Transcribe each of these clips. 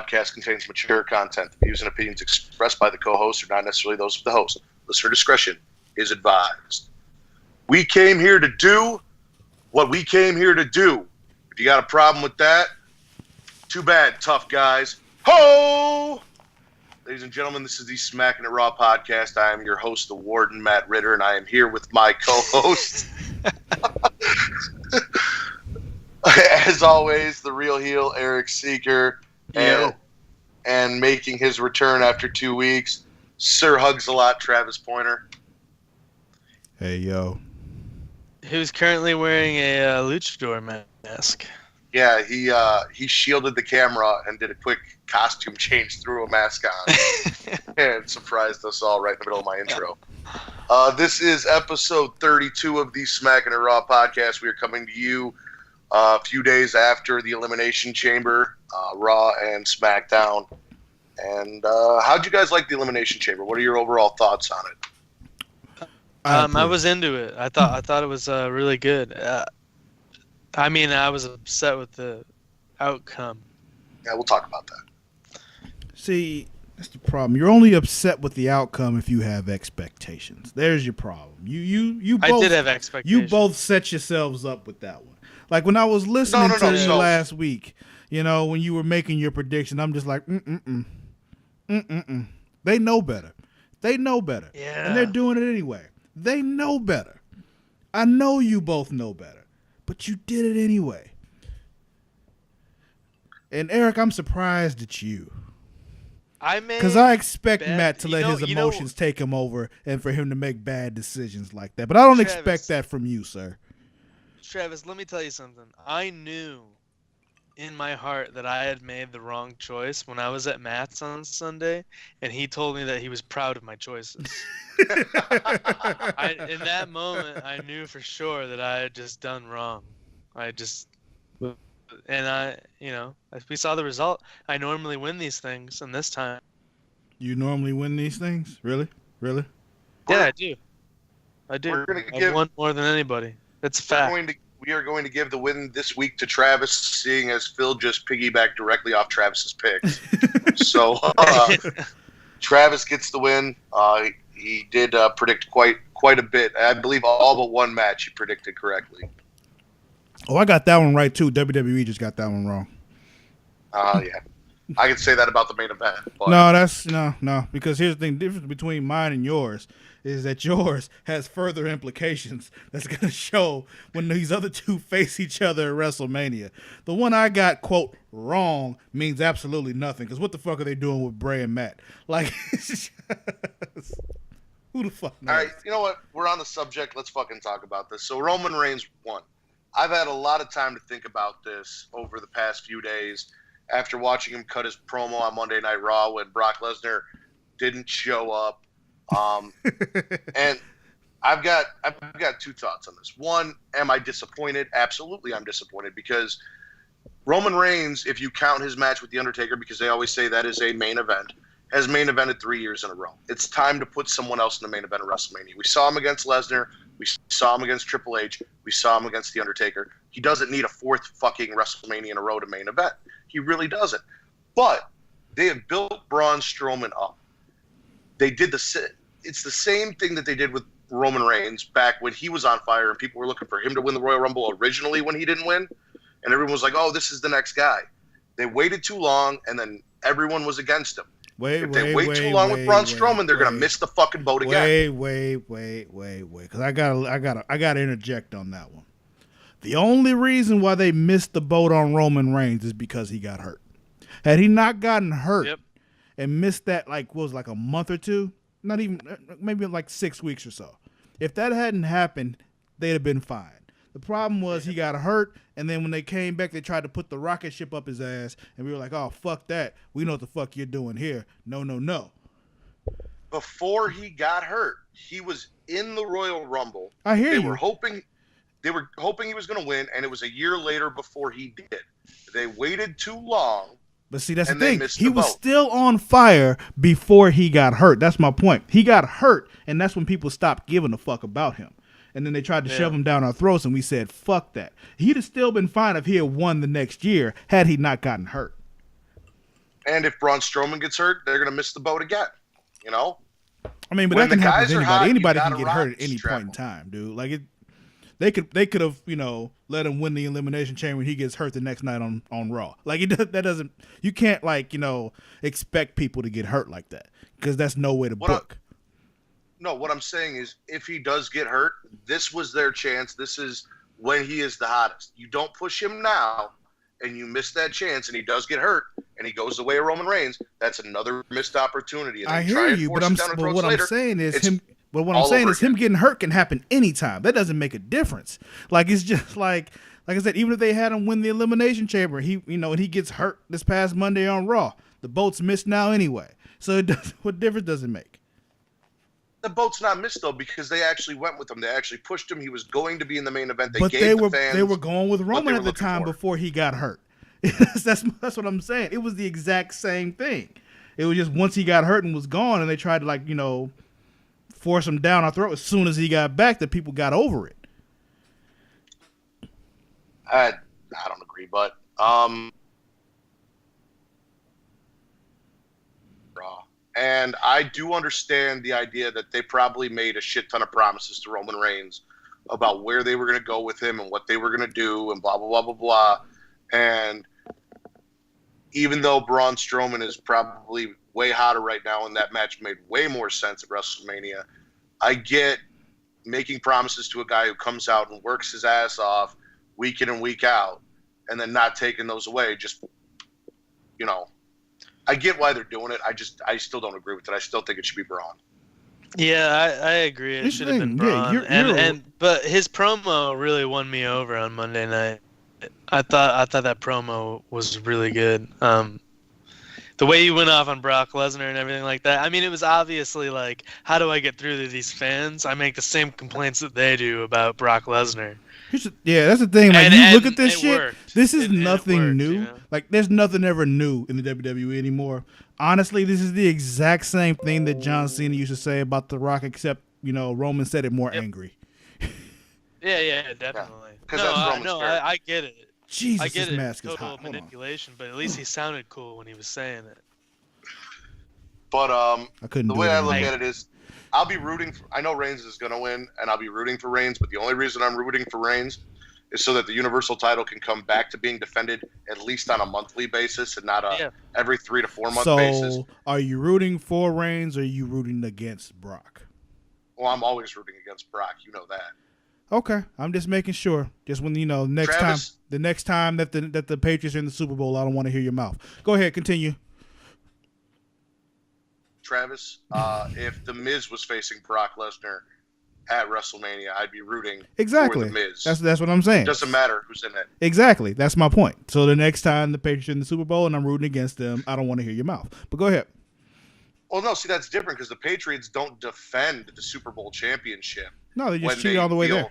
podcast contains mature content. The views and opinions expressed by the co-host are not necessarily those of the host. Listener discretion is advised. We came here to do what we came here to do. If you got a problem with that, too bad, tough guys. Ho! Ladies and gentlemen, this is the Smackin' It Raw podcast. I am your host, the Warden, Matt Ritter, and I am here with my co-host. As always, the real heel, Eric Siekr, and making his return after 2 weeks, Sir Hugs-A-Lot, Travis Pointer. Hey, yo. Who's currently wearing a luchador mask. Yeah, he shielded the camera and did a quick costume change, threw a mask on, and surprised us all right in the middle of my intro. This is episode 32 of the Smackin' It Raw podcast. We are coming to you a few days after the Elimination Chamber, Raw and SmackDown. And how'd you guys like the Elimination Chamber? What are your overall thoughts on it? I was into it. I thought it was really good. I mean, I was upset with the outcome. Yeah, we'll talk about that. See, that's the problem. You're only upset with the outcome if you have expectations. There's your problem. You both, I did have expectations. You both set yourselves up with that one. Like when I was listening to you last week, you know, when you were making your prediction, I'm just like, They know better. They know better. Yeah. And they're doing it anyway. They know better. I know you both know better. But you did it anyway. And Eric, I'm surprised at you. Because I expect Matt to let his emotions take him over and for him to make bad decisions like that. But I don't expect that from you, sir. Travis, let me tell you something. I knew in my heart that I had made the wrong choice when I was at Matt's on Sunday, and he told me that he was proud of my choices. In that moment, I knew for sure that I had just done wrong. We saw the result. I normally win these things, and this time. You normally win these things? Really? Really? Yeah, I do. I've won more than anybody. It's a fact. We are going to give the win this week to Travis, seeing as Phil just piggybacked directly off Travis's picks. So Travis gets the win. He did predict quite a bit. I believe all but one match he predicted correctly. Oh, I got that one right too. WWE just got that one wrong. Yeah. I can say that about the main event. But. No, because here's the thing, the difference between mine and yours is that yours has further implications that's going to show when these other two face each other at WrestleMania. The one I got, quote, wrong means absolutely nothing, because what the fuck are they doing with Bray and Matt? Like, who the fuck knows? All right, you know what? We're on the subject. Let's fucking talk about this. So Roman Reigns won. I've had a lot of time to think about this over the past few days after watching him cut his promo on Monday Night Raw when Brock Lesnar didn't show up. And I've got two thoughts on this. One, am I disappointed? Absolutely, I'm disappointed because Roman Reigns, if you count his match with The Undertaker, because they always say that is a main event, has main evented 3 years in a row. It's time to put someone else in the main event of WrestleMania. We saw him against Lesnar. We saw him against Triple H. We saw him against The Undertaker. He doesn't need a fourth fucking WrestleMania in a row to main event. He really doesn't. But they have built Braun Strowman up. They did it's the same thing that they did with Roman Reigns back when he was on fire and people were looking for him to win the Royal Rumble originally when he didn't win. And everyone was like, oh, this is the next guy. They waited too long, and then everyone was against him. If they wait too long with Braun Strowman, they're going to miss the fucking boat again. Wait. Because I gotta interject on that one. The only reason why they missed the boat on Roman Reigns is because he got hurt. Had he not gotten hurt and missed that, like a month or two, not even, maybe like 6 weeks or so. If that hadn't happened, they'd have been fine. The problem was he got hurt, and then when they came back, they tried to put the rocket ship up his ass, and we were like, oh, fuck that. We know what the fuck you're doing here. No. Before he got hurt, he was in the Royal Rumble. I hear you. They were hoping he was going to win, and it was a year later before he did. They waited too long. But see, that's the thing. He was still on fire before he got hurt. That's my point. He got hurt, and that's when people stopped giving a fuck about him. And then they tried to shove him down our throats, and we said, fuck that. He'd have still been fine if he had won the next year had he not gotten hurt. And if Braun Strowman gets hurt, they're going to miss the boat again. You know? I mean, but When that can the happen guys to are anybody. hot, you Anybody can gotta get hurt rock at any strap point in time, dude. Like they could have, let him win the Elimination Chamber and he gets hurt the next night on Raw. Like that doesn't. You can't expect people to get hurt like that because that's no way to book. No, what I'm saying is, if he does get hurt, this was their chance. This is when he is the hottest. You don't push him now, and you miss that chance, and he does get hurt, and he goes the way of Roman Reigns. That's another missed opportunity. And I hear you, but what I'm saying is him. But what I'm saying is him getting hurt can happen anytime. That doesn't make a difference. Like it's just like I said, even if they had him win the Elimination Chamber, and he gets hurt this past Monday on Raw, the boat's missed now anyway. So what difference does it make? The boat's not missed though because they actually went with him. They actually pushed him. He was going to be in the main event. They were going with Roman at the time before he got hurt. that's what I'm saying. It was the exact same thing. It was just once he got hurt and was gone, and they tried to force him down our throat as soon as he got back that people got over it. I don't agree, but and I do understand the idea that they probably made a shit ton of promises to Roman Reigns about where they were going to go with him and what they were going to do and blah, blah, blah, blah, blah. And even though Braun Strowman is probably way hotter right now and that match made way more sense at WrestleMania, I get making promises to a guy who comes out and works his ass off week in and week out and then not taking those away. Just, I get why they're doing it. I still don't agree with it. I still think it should be Braun. Yeah, I agree. It should have been Braun. But his promo really won me over on Monday night. I thought that promo was really good. The way he went off on Brock Lesnar and everything like that. I mean, it was obviously like, how do I get through to these fans? I make the same complaints that they do about Brock Lesnar. Yeah, that's the thing. Like, you look at this shit. Worked. This is nothing new. You know? Like, there's nothing ever new in the WWE anymore. Honestly, this is the exact same thing that John Cena used to say about The Rock, except Roman said it more angry. Yeah, definitely. I get it. Jesus, I get this it. mask Total is hot. manipulation, but at least he sounded cool when he was saying it. But the way I look at it is, I'll be rooting for, I know Reigns is going to win, and I'll be rooting for Reigns, but the only reason I'm rooting for Reigns is so that the Universal title can come back to being defended at least on a monthly basis and not every 3 to 4 month basis. So, are you rooting for Reigns or are you rooting against Brock? Well, I'm always rooting against Brock. You know that. Okay, I'm just making sure. Just when the next time that the Patriots are in the Super Bowl, I don't want to hear your mouth. Go ahead, continue. Travis, if The Miz was facing Brock Lesnar at WrestleMania, I'd be rooting for The Miz. That's what I'm saying. It doesn't matter who's in it. Exactly. That's my point. So the next time the Patriots are in the Super Bowl and I'm rooting against them, I don't want to hear your mouth. But go ahead. Well, no, see, that's different because the Patriots don't defend the Super Bowl championship. No, they just cheat all the way there.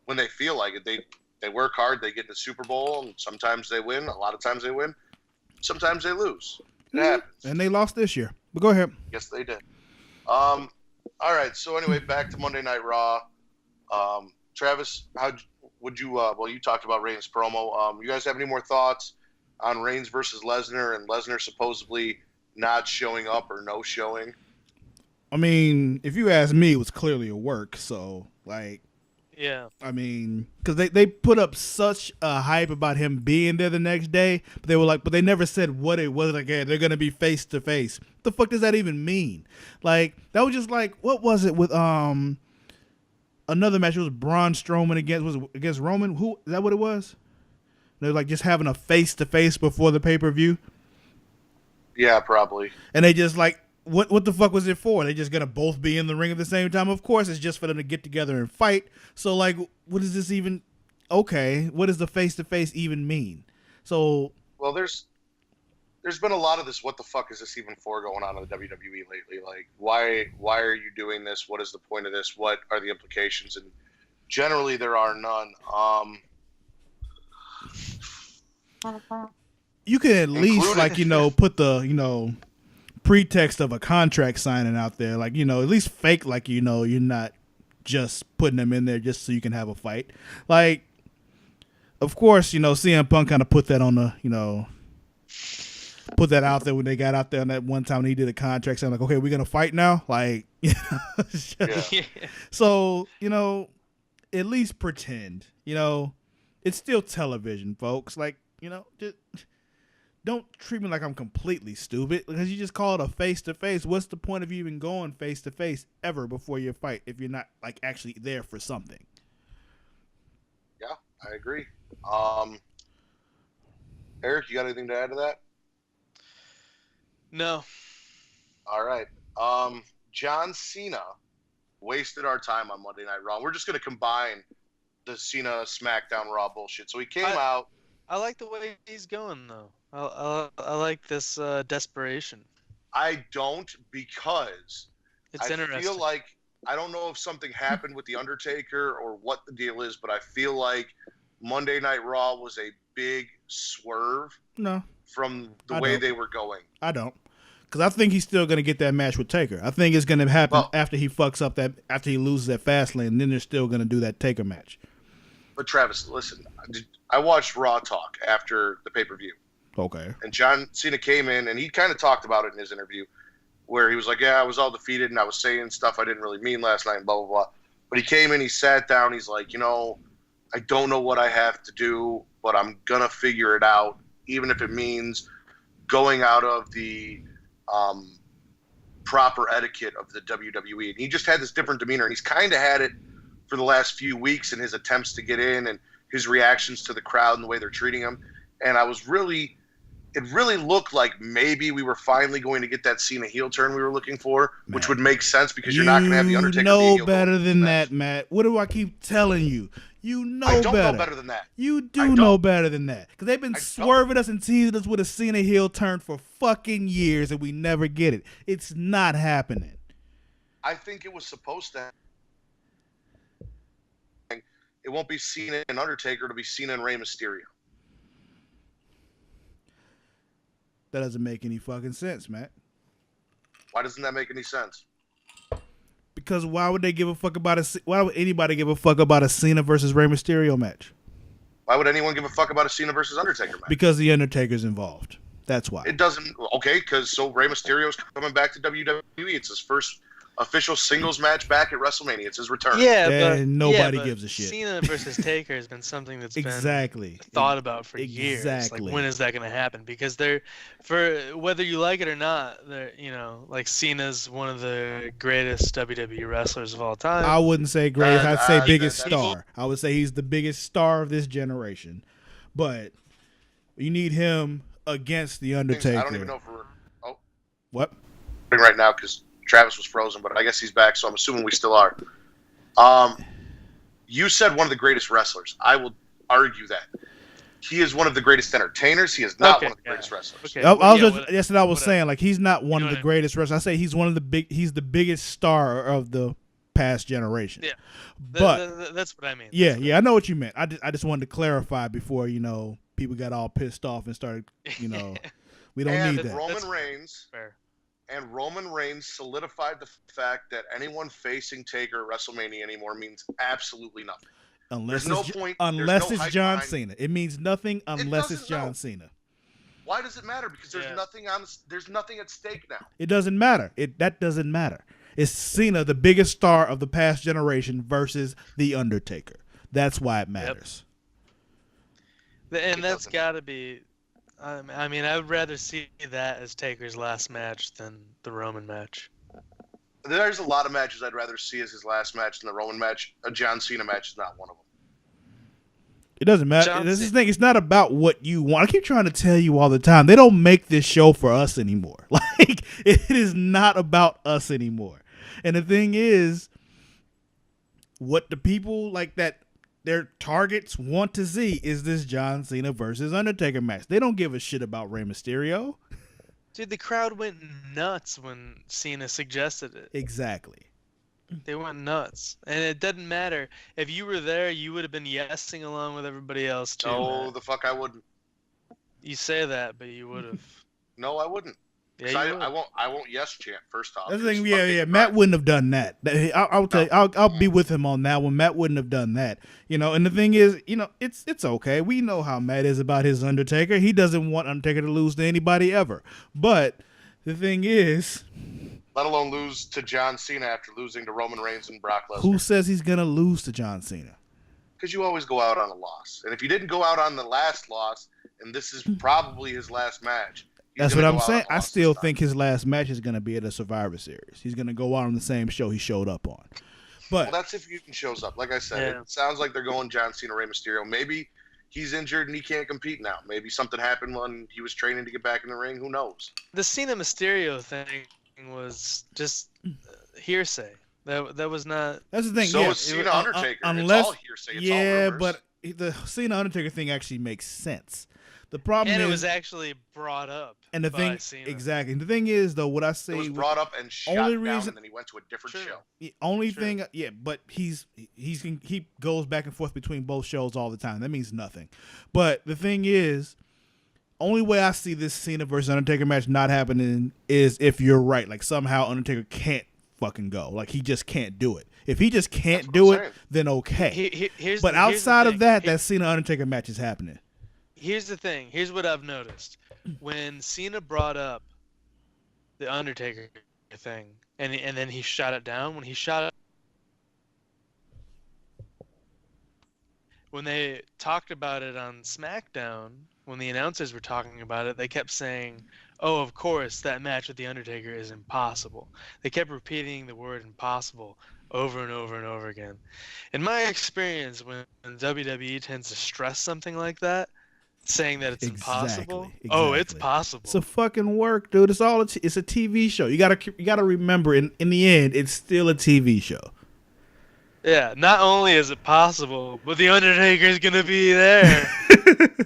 When they feel like it, they work hard, they get in the Super Bowl, and sometimes they win. A lot of times they win. Sometimes they lose. It happens. And they lost this year. But go ahead. Yes, they did. All right. So anyway, back to Monday Night Raw. Travis, how would you? You talked about Reigns' promo. You guys have any more thoughts on Reigns versus Lesnar and Lesnar supposedly not showing up or no showing? I mean, if you ask me, it was clearly a work. So yeah. I mean, because they put up such a hype about him being there the next day, but they never said what it was. Like, yeah, they're gonna be face to face. The fuck does that even mean? Like, that was just like, what was it with another match? It was Braun Strowman against Roman. Who is that? What it was? They were like just having a face to face before the pay per view. Yeah, probably. And they just like. What the fuck was it for? They just gonna both be in the ring at the same time? Of course, it's just for them to get together and fight. So like, what is this even? Okay, what does the face to face even mean? So well, there's been a lot of this. What the fuck is this even for going on in the WWE lately? Like, why are you doing this? What is the point of this? What are the implications? And generally, there are none. You can at least put the pretext of a contract signing out there, like at least fake like you're not just putting them in there just so you can have a fight. Like, of course, CM Punk kind of put that on the put that out there when they got out there on that one time when he did a contract saying like, okay, we're gonna fight now. Like, Yeah. So, at least pretend. It's still television, folks. Like, just don't treat me like I'm completely stupid because you just call it a face-to-face. What's the point of you even going face-to-face ever before your fight if you're not like actually there for something? Yeah, I agree. Eric, you got anything to add to that? No. All right. John Cena wasted our time on Monday Night Raw. We're just going to combine the Cena SmackDown Raw bullshit. So he came out. I like the way he's going, though. I like this desperation. I don't, because It's I interesting. feel like, I don't know if something happened with The Undertaker or what the deal is, but I feel like Monday Night Raw was a big swerve from the way they were going. I don't. Because I think he's still going to get that match with Taker. I think it's going to happen after he fucks up after he loses at Fastlane, and then they're still going to do that Taker match. But Travis, listen, I watched Raw Talk after the pay-per-view. Okay. And John Cena came in, and he kind of talked about it in his interview, where he was like, yeah, I was all defeated, and I was saying stuff I didn't really mean last night, and blah, blah, blah. But he came in, he sat down, he's like, I don't know what I have to do, but I'm going to figure it out, even if it means going out of the proper etiquette of the WWE. And he just had this different demeanor, and he's kind of had it for the last few weeks in his attempts to get in and his reactions to the crowd and the way they're treating him. And it really looked like maybe we were finally going to get that Cena heel turn we were looking for, which would make sense because you're not going to have The Undertaker be a heel better than that, Matt. What do I keep telling you? You know better. I don't know better than that. You do know better than that. Because they've been swerving us and teasing us with a Cena heel turn for fucking years, and we never get it. It's not happening. I think it was supposed to happen. It won't be Cena and Undertaker. It'll be Cena and Rey Mysterio. That doesn't make any fucking sense, Matt. Why doesn't that make any sense? Because why would they give a fuck about why would anybody give a fuck about a Cena versus Rey Mysterio match? Why would anyone give a fuck about a Cena versus Undertaker match? Because the Undertaker's involved. That's why. It doesn't. Okay, because Rey Mysterio's coming back to WWE. It's his first official singles match back at WrestleMania. It's his return. Yeah, but nobody gives a shit. Cena versus Taker has been something that's been thought about for years. Like, when is that going to happen? Because for whether you like it or not, like Cena's one of the greatest WWE wrestlers of all time. I wouldn't say greatest. I'd say biggest star. I would say he's the biggest star of this generation. But you need him against the Undertaker. I don't even know if we're. Oh. What? Right now, because Travis was frozen, but I guess he's back, so I'm assuming we still are. You said one of the greatest wrestlers. I will argue that. He is one of the greatest entertainers. He is not one of the greatest wrestlers. Okay. That's what I was saying. Like, he's not one of the greatest wrestlers. I say he's he's the biggest star of the past generation. Yeah. But that's what I mean. Yeah, I know what you meant. I just wanted to clarify before, people got all pissed off and started, we don't need that. Roman Reigns solidified the fact that anyone facing Taker at WrestleMania anymore means absolutely nothing. Unless it's John Cena. It means nothing unless it's John Cena. Why does it matter? Because there's nothing at stake now. It doesn't matter. That doesn't matter. It's Cena, the biggest star of the past generation, versus The Undertaker. That's why it matters. Yep. And that's got to be... I mean, I would rather see that as Taker's last match than the Roman match. There's a lot of matches I'd rather see as his last match than the Roman match. A John Cena match is not one of them. It doesn't matter. This is the thing. It's not about what you want. I keep trying to tell you all the time. They don't make this show for us anymore. Like, it is not about us anymore. And the thing is, what the people like that their targets want to see is this John Cena versus Undertaker match. They don't give a shit about Rey Mysterio. Dude, the crowd went nuts when Cena suggested it. Exactly. They went nuts. And it doesn't matter. If you were there, you would have been yesing along with everybody else, too. No, the fuck I wouldn't. You say that, but you would have. No, I wouldn't. Yeah, I won't yes chant first off. That's the thing. Yeah. Matt wouldn't have done that. I'll tell you. I'll be with him on that one. Matt wouldn't have done that. And the thing is, it's okay. We know how Matt is about his Undertaker. He doesn't want Undertaker to lose to anybody ever. But the thing is, let alone lose to John Cena after losing to Roman Reigns and Brock Lesnar. Who says he's gonna lose to John Cena? Because you always go out on a loss, and if you didn't go out on the last loss, and this is probably his last match. That's what I'm saying. I still think his last match is going to be at a Survivor Series. He's going to go out on the same show he showed up on. But that's if Newton shows up. Like I said, It sounds like they're going John Cena, Rey Mysterio. Maybe he's injured and he can't compete now. Maybe something happened when he was training to get back in the ring. Who knows? The Cena Mysterio thing was just hearsay. That was not. That's the thing. So is Cena Undertaker. Unless, it's all hearsay. It's all rumors. But the Cena Undertaker thing actually makes sense. The problem and is, it was actually brought up. And the thing, Cena. exactly. The thing is, though, what I say it was brought up and shot down, and then he went to a different show. The only thing, but he goes back and forth between both shows all the time. That means nothing. But the thing is, only way I see this Cena versus Undertaker match not happening is if you're right. Like somehow Undertaker can't fucking go. Like he just can't do it. If he just can't do it, then okay. But outside of that, that Cena Undertaker match is happening. Here's the thing. Here's what I've noticed. When Cena brought up the Undertaker thing, and then he shot it down, when they talked about it on SmackDown, when the announcers were talking about it, they kept saying, "Oh, of course, that match with the Undertaker is impossible." They kept repeating the word impossible over and over and over again. In my experience, when WWE tends to stress something like that, saying that it's impossible. Exactly. Oh, it's possible. It's a fucking work, dude. It's a TV show. You gotta remember, in the end, it's still a TV show. Yeah, not only is it possible, but the Undertaker is gonna be there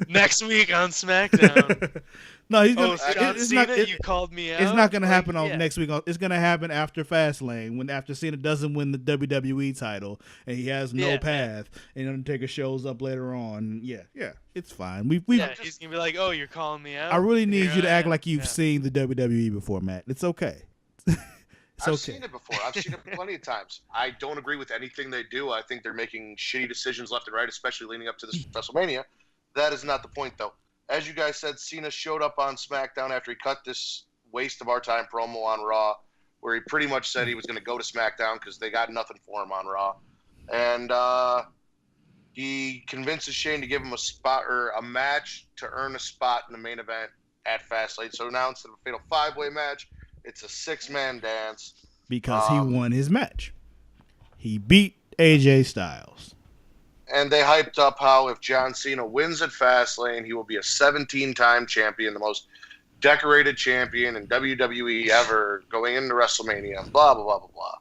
next week on SmackDown. No, he's gonna. John Cena, you called me out. It's not gonna happen on next week. It's gonna happen after Fastlane, after Cena doesn't win the WWE title and he has no path, and Undertaker shows up later on. Yeah, it's fine. He's gonna be like, "Oh, you're calling me out." I really need you to act like you've seen the WWE before, Matt. It's okay. I've seen it before. I've seen it plenty of times. I don't agree with anything they do. I think they're making shitty decisions left and right, especially leading up to this WrestleMania. That is not the point, though. As you guys said, Cena showed up on SmackDown after he cut this waste of our time promo on Raw, where he pretty much said he was going to go to SmackDown because they got nothing for him on Raw. And he convinces Shane to give him a spot or a match to earn a spot in the main event at Fastlane. So now instead of a fatal 5-way match, it's a 6-man dance. Because he won his match. He beat AJ Styles. And they hyped up how if John Cena wins at Fastlane, he will be a 17-time champion, the most decorated champion in WWE ever, going into WrestleMania, blah, blah, blah, blah,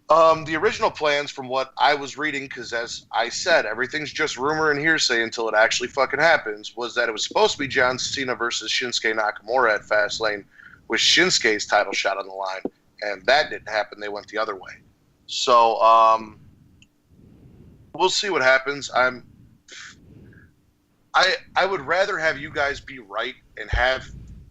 blah. The original plans, from what I was reading, because as I said, everything's just rumor and hearsay until it actually fucking happens, was that it was supposed to be John Cena versus Shinsuke Nakamura at Fastlane, with Shinsuke's title shot on the line. And that didn't happen. They went the other way. So, we'll see what happens. I would rather have you guys be right and have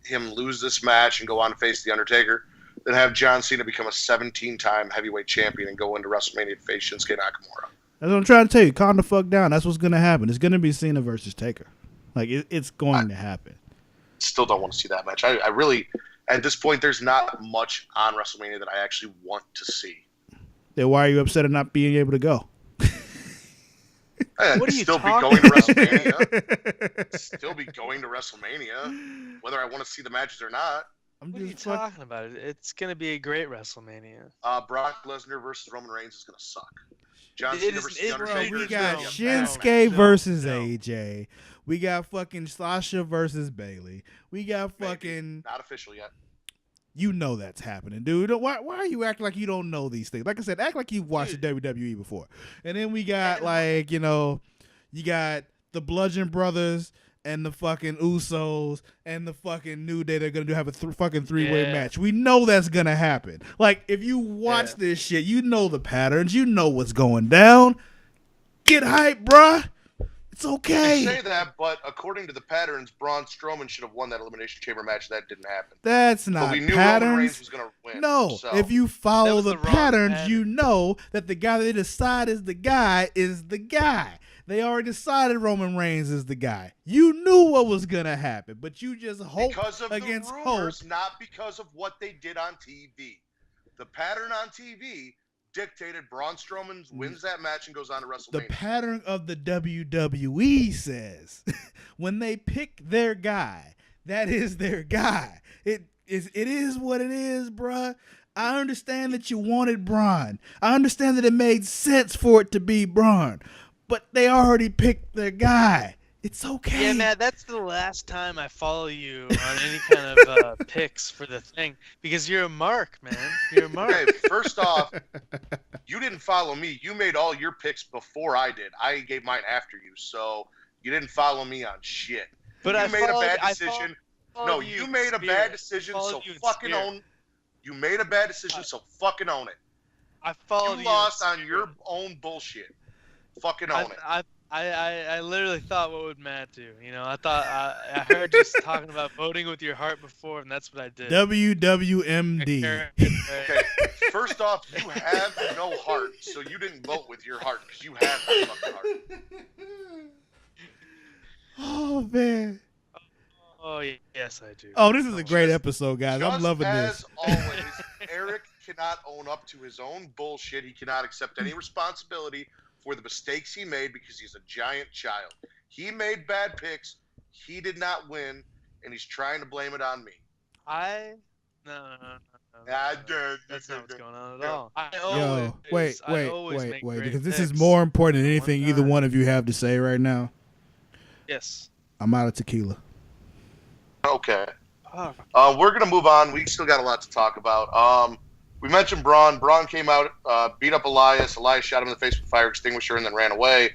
him lose this match and go on to face The Undertaker than have John Cena become a 17-time heavyweight champion and go into WrestleMania to face Shinsuke Nakamura. That's what I'm trying to tell you. Calm the fuck down. That's what's going to happen. It's going to be Cena versus Taker. Like, it's going to happen. Still don't want to see that match. I really, at this point, there's not much on WrestleMania that I actually want to see. Then why are you upset at not being able to go? What are you still talking be going to WrestleMania. Still be going to WrestleMania, whether I want to see the matches or not. What are you talking about? It's going to be a great WrestleMania. Brock Lesnar versus Roman Reigns is going to suck. John Cena versus The Undertaker. We got Shinsuke versus AJ. We got fucking Sasha versus Bayley. We got fucking... Not official yet. You know that's happening, dude. Why are you acting like you don't know these things? Like I said, act like you've watched the WWE before. And then we got you got the Bludgeon Brothers and the fucking Usos and the fucking New Day. They're gonna have a fucking 3-way match. We know that's gonna happen. Like if you watch this shit, you know the patterns. You know what's going down. Get hype, bruh. It's okay. You say that, but according to the patterns, Braun Strowman should have won that Elimination Chamber match. That didn't happen. That's not but we knew patterns. Roman Reigns was going to win. No, so. if you follow the patterns, pattern. you know that the guy they decide is the guy is the guy. They already decided Roman Reigns is the guy. You knew what was going to happen, but you just hoped because of against the rumors, hope. not because of what they did on TV. The pattern on TV dictated Braun Strowman wins that match and goes on to WrestleMania. The pattern of the WWE says when they pick their guy, that is their guy. It is what it is, bruh. I understand that you wanted Braun. I understand that it made sense for it to be Braun. But they already picked their guy. It's okay. Yeah, Matt, that's the last time I follow you on any kind of picks for the thing. Because you're a mark, man. You're a mark. Okay, first off, you didn't follow me. You made all your picks before I did. I gave mine after you, so you didn't follow me on shit. But you made a bad decision. No, you made a bad decision, so fucking own. You made a bad decision, so fucking own it. I followed you. You lost on your own bullshit. Fucking own it. I literally thought, what would Matt do? You know, I thought I heard you talking about voting with your heart before, and that's what I did. WWMD. Okay, first off, you have no heart, so you didn't vote with your heart because you have no fucking heart. Oh man. Oh yes, I do. Oh, this is a great episode, guys. I'm loving this. As always, Eric cannot own up to his own bullshit. He cannot accept any responsibility for the mistakes he made because he's a giant child. He made bad picks. He did not win, and he's trying to blame it on me. No. That's not what's going on at all. Yo, wait, because this is picks. more important than anything either one of you have to say right now. Yes. I'm out of tequila. Okay. We're going to move on. We still got a lot to talk about. We mentioned Braun. Braun came out, beat up Elias. Elias shot him in the face with a fire extinguisher and then ran away.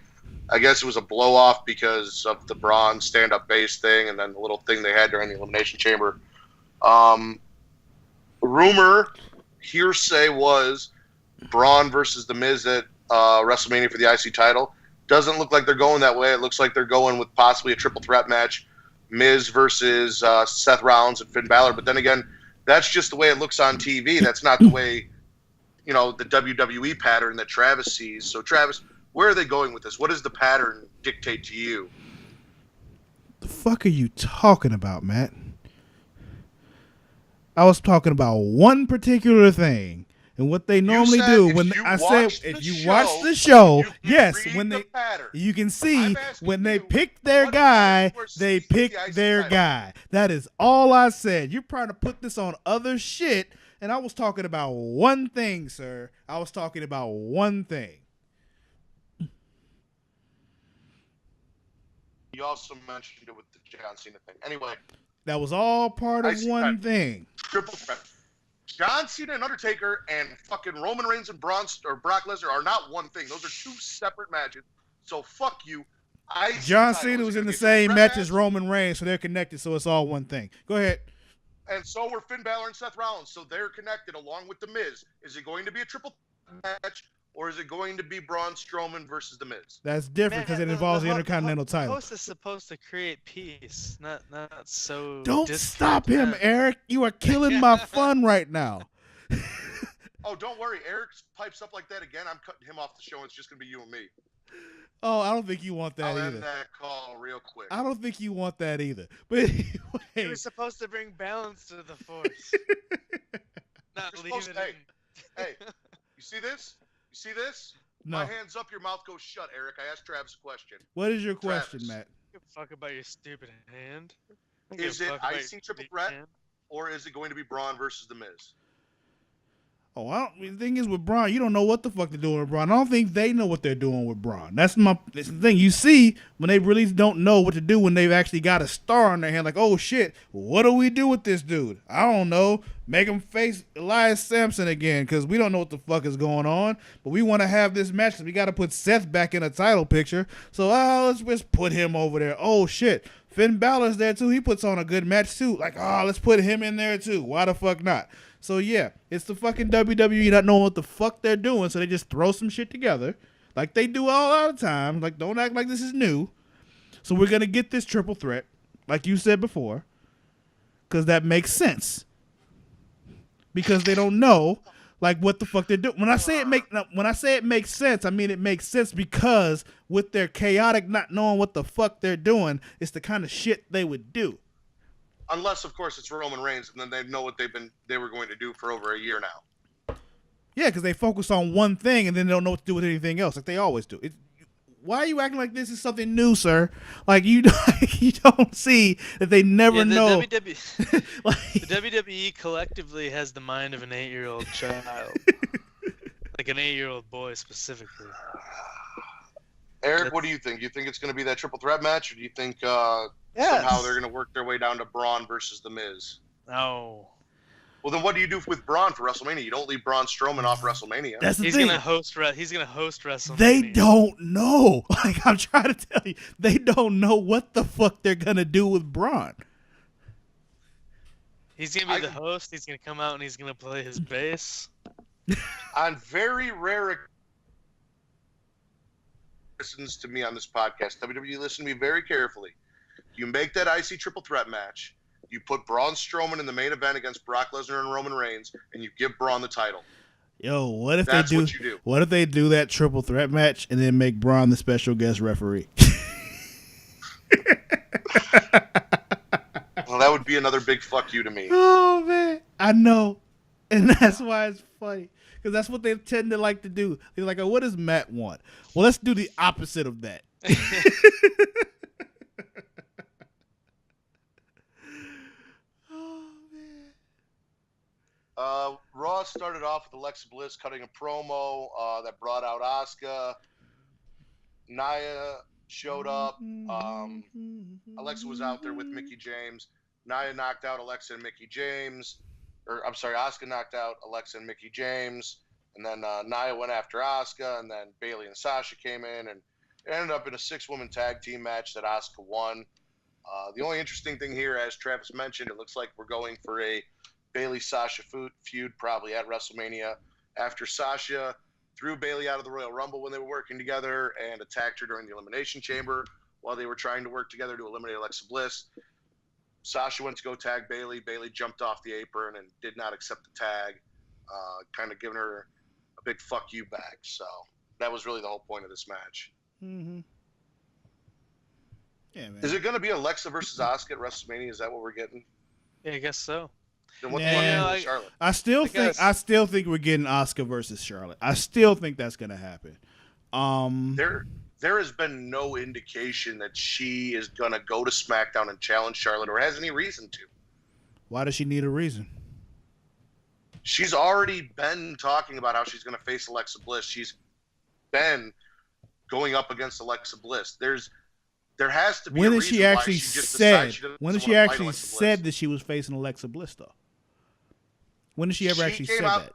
I guess it was a blow-off because of the Braun stand-up base thing and then the little thing they had during the Elimination Chamber. Rumor, hearsay was Braun versus The Miz at WrestleMania for the IC title. Doesn't look like they're going that way. It looks like they're going with possibly a triple threat match. Miz versus Seth Rollins and Finn Balor. But then again, that's just the way it looks on TV. That's not the way, the WWE pattern that Travis sees. So, Travis, where are they going with this? What does the pattern dictate to you? The fuck are you talking about, Matt? I was talking about one particular thing. And what they normally do when I said if you watch the show, yes, when you can see when they pick their guy, they pick their guy. That is all I said. You're trying to put this on other shit, and I was talking about one thing, sir. I was talking about one thing. You also mentioned it with the John Cena thing. Anyway, that was all part of one thing. Triple threat. John Cena and Undertaker and fucking Roman Reigns and Brock Lesnar are not one thing. Those are two separate matches. So fuck you. John Cena was in the same match as Roman Reigns, so they're connected, so it's all one thing. Go ahead. And so were Finn Balor and Seth Rollins, so they're connected along with The Miz. Is it going to be a triple match, or is it going to be Braun Strowman versus The Miz? That's different because it involves the Intercontinental title. The host is supposed to create peace, not so. Don't stop him, Eric. You are killing my fun right now. Oh, don't worry. Eric pipes up like that again. I'm cutting him off the show. It's just going to be you and me. Oh, I don't think you want that I'll either. end that call real quick. I don't think you want that either. But anyway. You're supposed to bring balance to the force. Not leave it in. Hey, you see this? You see this? No. My hand's up, your mouth goes shut, Eric. I asked Travis a question. What is your question, Travis. Matt? Give a fuck about your stupid hand. Is it IC triple threat, or is it going to be Braun versus The Miz? Oh, the thing is with Braun, you don't know what the fuck they're doing with Braun. I don't think they know what they're doing with Braun. That's the thing. You see, when they really don't know what to do when they've actually got a star on their hand, like, oh shit, what do we do with this dude? I don't know. Make him face Elias Sampson again because we don't know what the fuck is going on. But we want to have this match because we got to put Seth back in a title picture. So let's just put him over there. Oh shit, Finn Balor's there too. He puts on a good match too. Like, let's put him in there too. Why the fuck not? So yeah, it's the fucking WWE not knowing what the fuck they're doing, so they just throw some shit together, like they do all the time. Like, don't act like this is new. So we're going to get this triple threat, like you said before, because that makes sense. Because they don't know like what the fuck they're doing. When I say it makes sense, I mean it makes sense because with their chaotic not knowing what the fuck they're doing, it's the kind of shit they would do. Unless, of course, it's Roman Reigns, and then they know what they were going to do for over a year now. Yeah, because they focus on one thing and then they don't know what to do with anything else, like they always do. Why are you acting like this is something new, sir? Like you don't see that they never know. The WWE collectively has the mind of an 8-year-old child, like an 8-year-old boy specifically. Eric, what do you think? You think it's going to be that triple threat match, or do you think somehow they're going to work their way down to Braun versus The Miz? No. Well, then what do you do with Braun for WrestleMania? You don't leave Braun Strowman off WrestleMania. That's the thing. He's gonna host WrestleMania. They don't know. Like I'm trying to tell you, they don't know what the fuck they're gonna do with Braun. He's gonna be the host. He's gonna come out and he's gonna play his bass. On very rare listens to me on this podcast, WWE, listen to me very carefully. You make that IC triple threat match. You put Braun Strowman in the main event against Brock Lesnar and Roman Reigns, and you give Braun the title. Yo, what if That's they do? What you do. What if they do that triple threat match and then make Braun the special guest referee? Well, that would be another big fuck you to me. Oh man, I know, and that's why it's funny because that's what they tend to like to do. They're like, "Oh, what does Matt want? Well, let's do the opposite of that." Raw started off with Alexa Bliss cutting a promo that brought out Asuka. Nia showed up. Alexa was out there with Mickie James. Nia knocked out Alexa and Mickie James. Asuka knocked out Alexa and Mickie James. And then Nia went after Asuka. And then Bayley and Sasha came in. And it ended up in a 6-woman tag team match that Asuka won. The only interesting thing here, as Travis mentioned, it looks like we're going for a Bayley-Sasha feud probably at WrestleMania after Sasha threw Bayley out of the Royal Rumble when they were working together and attacked her during the Elimination Chamber while they were trying to work together to eliminate Alexa Bliss. Sasha went to go tag Bayley. Bayley jumped off the apron and did not accept the tag, kind of giving her a big fuck you back. So that was really the whole point of this match. Mm-hmm. Yeah, man. Is it going to be Alexa versus Asuka at WrestleMania? Is that what we're getting? Yeah, I guess so. Then what the fuck is Charlotte? I still think we're getting Asuka versus Charlotte. I still think that's gonna happen. There has been no indication that she is gonna go to SmackDown and challenge Charlotte or has any reason to. Why does she need a reason? She's already been talking about how she's gonna face Alexa Bliss. She's been going up against Alexa Bliss. There has to be when a has reason she why actually she just said? she When has she actually said that she was facing Alexa Bliss though? When did she ever actually say that?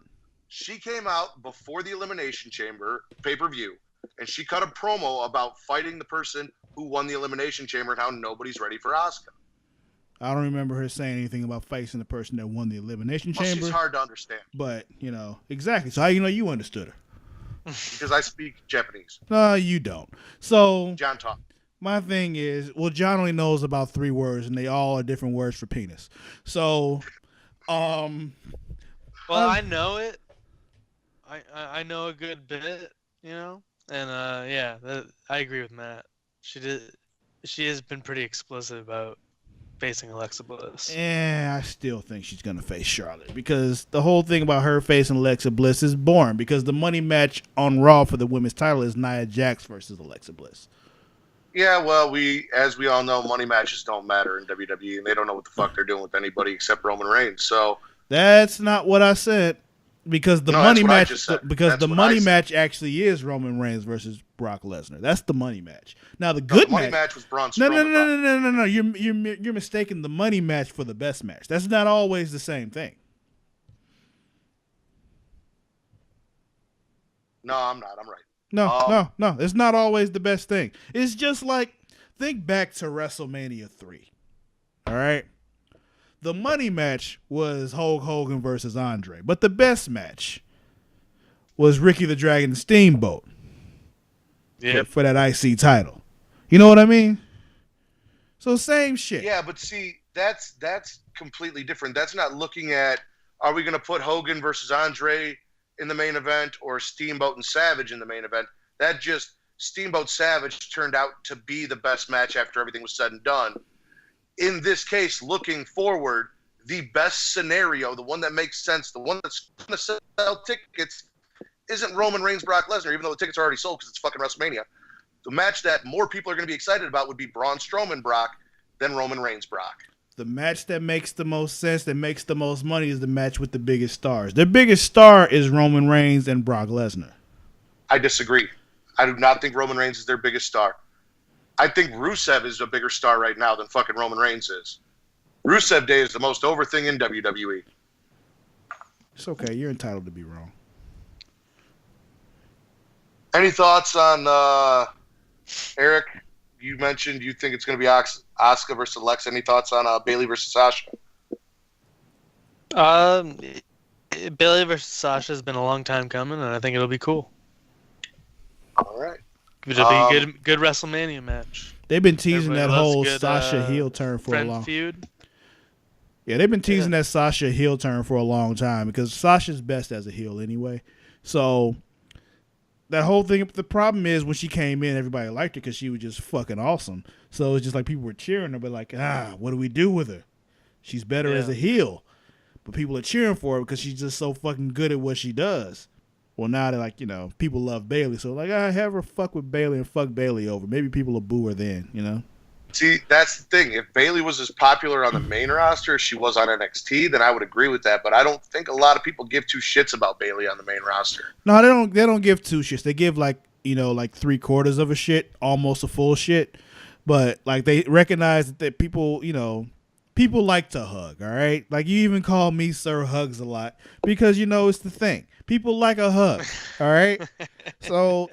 She came out before the Elimination Chamber pay-per-view, and she cut a promo about fighting the person who won the Elimination Chamber and how nobody's ready for Asuka. I don't remember her saying anything about facing the person that won the Elimination Chamber. She's hard to understand. But, exactly. So how you understood her? Because I speak Japanese. No, you don't. So John talk. My thing is, John only knows about 3 words, and they all are different words for penis. So, well, I know it. I know a good bit, and I agree with Matt. She has been pretty explicit about facing Alexa Bliss. Yeah, I still think she's gonna face Charlotte because the whole thing about her facing Alexa Bliss is boring because the money match on Raw for the women's title is Nia Jax versus Alexa Bliss. Yeah, well, as we all know, money matches don't matter in WWE, and they don't know what the fuck they're doing with anybody except Roman Reigns. So that's not what I said, because the money match actually is Roman Reigns versus Brock Lesnar. That's the money match. Now the money match was Braun Strowman. No. You're mistaking the money match for the best match. That's not always the same thing. No, I'm not. I'm right. No. It's not always the best thing. It's just like, think back to WrestleMania 3. All right? The money match was Hulk Hogan versus Andre. But the best match was Ricky the Dragon Steamboat. Yep. For that IC title. You know what I mean? So same shit. Yeah, but see, that's completely different. That's not looking at, are we going to put Hogan versus Andre in the main event or Steamboat and Savage in the main event? That just, Steamboat Savage turned out to be the best match after everything was said and done. In this case, looking forward, the best scenario, the one that makes sense, the one that's going to sell tickets, isn't Roman Reigns, Brock Lesnar, even though the tickets are already sold because it's fucking WrestleMania. The match that more people are going to be excited about would be Braun Strowman Brock than Roman Reigns Brock. The match that makes the most sense, that makes the most money, is the match with the biggest stars. The biggest star is Roman Reigns and Brock Lesnar. I disagree. I do not think Roman Reigns is their biggest star. I think Rusev is a bigger star right now than fucking Roman Reigns is. Rusev Day is the most over thing in WWE. It's okay. You're entitled to be wrong. Any thoughts on Eric? You mentioned you think it's going to be Asuka versus Alexa. Any thoughts on Bayley versus Sasha? Bayley versus Sasha has been a long time coming, and I think it'll be cool. All right. It'll be a good WrestleMania match. They've been teasing Everybody that loves whole good, Sasha heel turn for a friend long. feud. Yeah, they've been teasing that Sasha heel turn for a long time because Sasha's best as a heel anyway. So that whole thing, the problem is when she came in, everybody liked her because she was just fucking awesome. So it's just like people were cheering her, but like, what do we do with her? She's better as a heel. But people are cheering for her because she's just so fucking good at what she does. Well, now they're like, people love Bayley. So like, have her fuck with Bayley and fuck Bayley over. Maybe people will boo her then, See, that's the thing. If Bayley was as popular on the main roster as she was on NXT, then I would agree with that. But I don't think a lot of people give two shits about Bayley on the main roster. No, they don't. They don't give two shits. They give like 3/4 of a shit, almost a full shit. But like they recognize that people, people like to hug. All right, like you even call me Sir Hugs a lot because it's the thing. People like a hug. All right. So,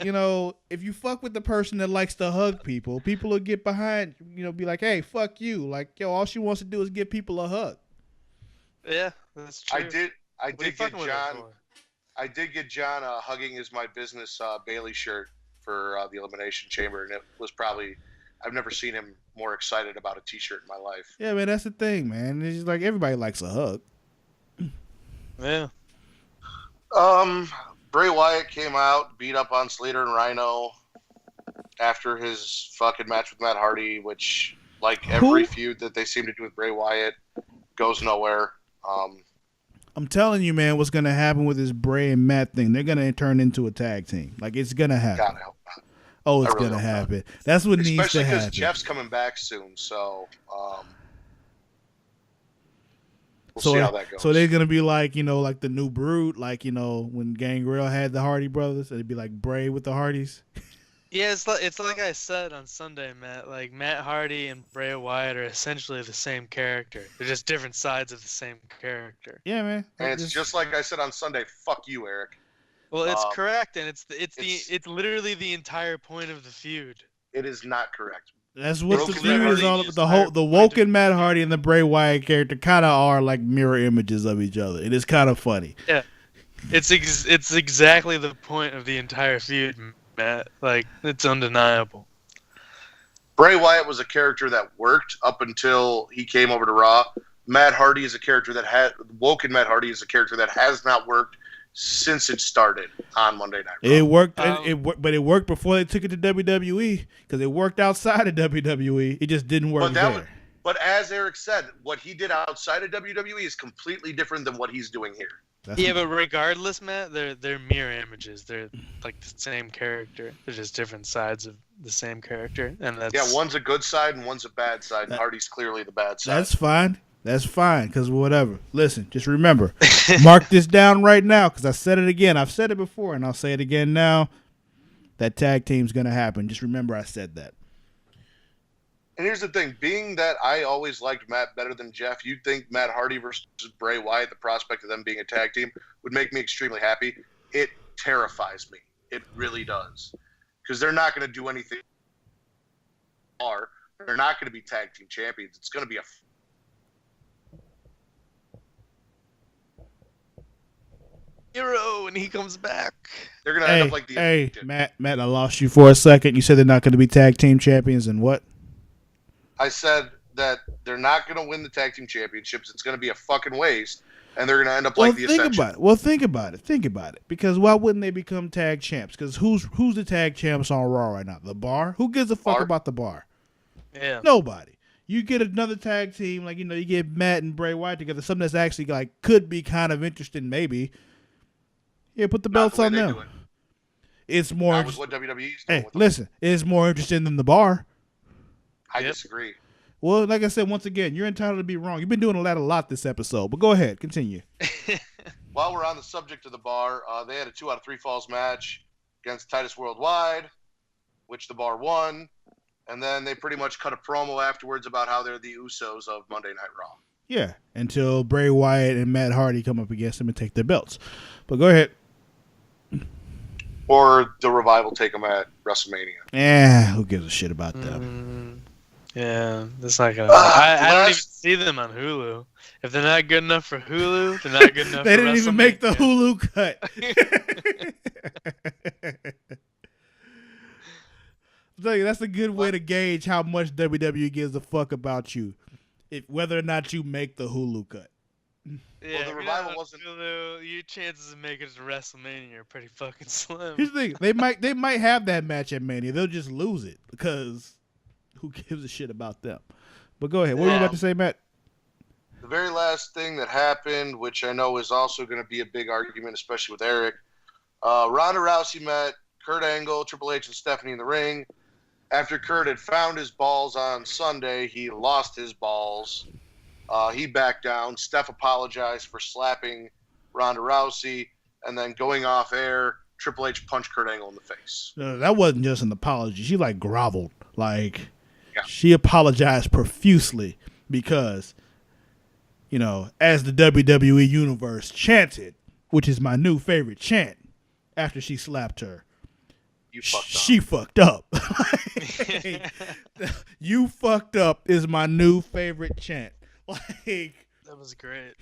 if you fuck with the person that likes to hug people, people will get behind, be like, hey, fuck you. Like, all she wants to do is give people a hug. Yeah, that's true. I did get John hugging is my business Bailey shirt for the Elimination Chamber, and it was probably, I've never seen him more excited about a t-shirt in my life. Yeah, man, that's the thing, man. It's just like everybody likes a hug. Yeah. Bray Wyatt came out, beat up on Slater and Rhino after his fucking match with Matt Hardy, which, like every feud that they seem to do with Bray Wyatt, goes nowhere. I'm telling you, man, what's going to happen with this Bray and Matt thing, they're going to turn into a tag team. Like, it's going to happen. God, I hope not. Oh, it's going to happen. That's what needs to happen. Especially because Jeff's coming back soon, so... We'll see how that goes. So they're gonna be like, like the New Brood, like when Gangrel had the Hardy brothers, it'd be like Bray with the Hardys. Yeah, it's like I said on Sunday, Matt. Like Matt Hardy and Bray Wyatt are essentially the same character. They're just different sides of the same character. Yeah, man. And it's just like I said on Sunday. Fuck you, Eric. Well, it's correct, and it's literally the entire point of the feud. It is not correct. That's what the feud is all about. The Woken Matt Hardy and the Bray Wyatt character kind of are like mirror images of each other. It is kind of funny. Yeah, it's exactly the point of the entire feud, Matt. Like, it's undeniable. Bray Wyatt was a character that worked up until he came over to Raw. Matt Hardy is a character Woken Matt Hardy is a character that has not worked since it started on Monday Night Raw. It worked, but it worked before they took it to WWE because it worked outside of WWE. It just didn't work there. But as Eric said, what he did outside of WWE is completely different than what he's doing here. But regardless, Matt, they're mirror images. They're like the same character. They're just different sides of the same character, and that's one's a good side and one's a bad side. And Hardy's clearly the bad side. That's fine. That's fine, because whatever. Listen, just remember, mark this down right now, because I said it again. I've said it before, and I'll say it again now. That tag team's going to happen. Just remember I said that. And here's the thing. Being that I always liked Matt better than Jeff, you'd think Matt Hardy versus Bray Wyatt, the prospect of them being a tag team, would make me extremely happy. It terrifies me. It really does. Because they're not going to do anything. They're not going to be tag team champions. It's going to be a hero when he comes back. They're gonna end up like the. Hey, Matt, I lost you for a second. You said they're not going to be tag team champions, and what? I said that they're not going to win the tag team championships. It's going to be a fucking waste, and they're going to end up like the Ascension. Think about it. Because why wouldn't they become tag champs? Because who's the tag champs on Raw right now? The Bar? Who gives a fuck about the Bar? Yeah. Nobody. You get another tag team, like, you get Matt and Bray Wyatt together, something that's actually like could be kind of interesting, maybe. Yeah, put the belts on them. It's more. Not with what WWE's doing. Hey, listen, it's more interesting than the Bar. I disagree. Well, like I said, once again, you're entitled to be wrong. You've been doing a lot this episode, but go ahead, continue. While we're on the subject of the Bar, they had a 2 out of 3 falls match against Titus Worldwide, which the Bar won. And then they pretty much cut a promo afterwards about how they're the Usos of Monday Night Raw. Yeah, until Bray Wyatt and Matt Hardy come up against them and take their belts. But go ahead. Or the Revival take them at WrestleMania. Who gives a shit about them? Yeah, that's not gonna. I don't even see them on Hulu. If they're not good enough for Hulu, they're not good enough. They didn't even make the Hulu cut. That's a good way to gauge how much WWE gives a fuck about you, whether or not you make the Hulu cut. Yeah, well, the Revival wasn't. Hulu, your chances of making it to WrestleMania are pretty fucking slim. Here's the thing: they might have that match at Mania. They'll just lose it because who gives a shit about them? But go ahead. What were you about to say, Matt? The very last thing that happened, which I know is also going to be a big argument, especially with Eric, Ronda Rousey met Kurt Angle, Triple H, and Stephanie in the ring. After Kurt had found his balls on Sunday, he lost his balls. He backed down. Steph apologized for slapping Ronda Rousey, and then going off air, Triple H punched Kurt Angle in the face. That wasn't just an apology. She groveled. She apologized profusely because, as the WWE Universe chanted, which is my new favorite chant, after she slapped her. She fucked up. You fucked up is my new favorite chant. That was great.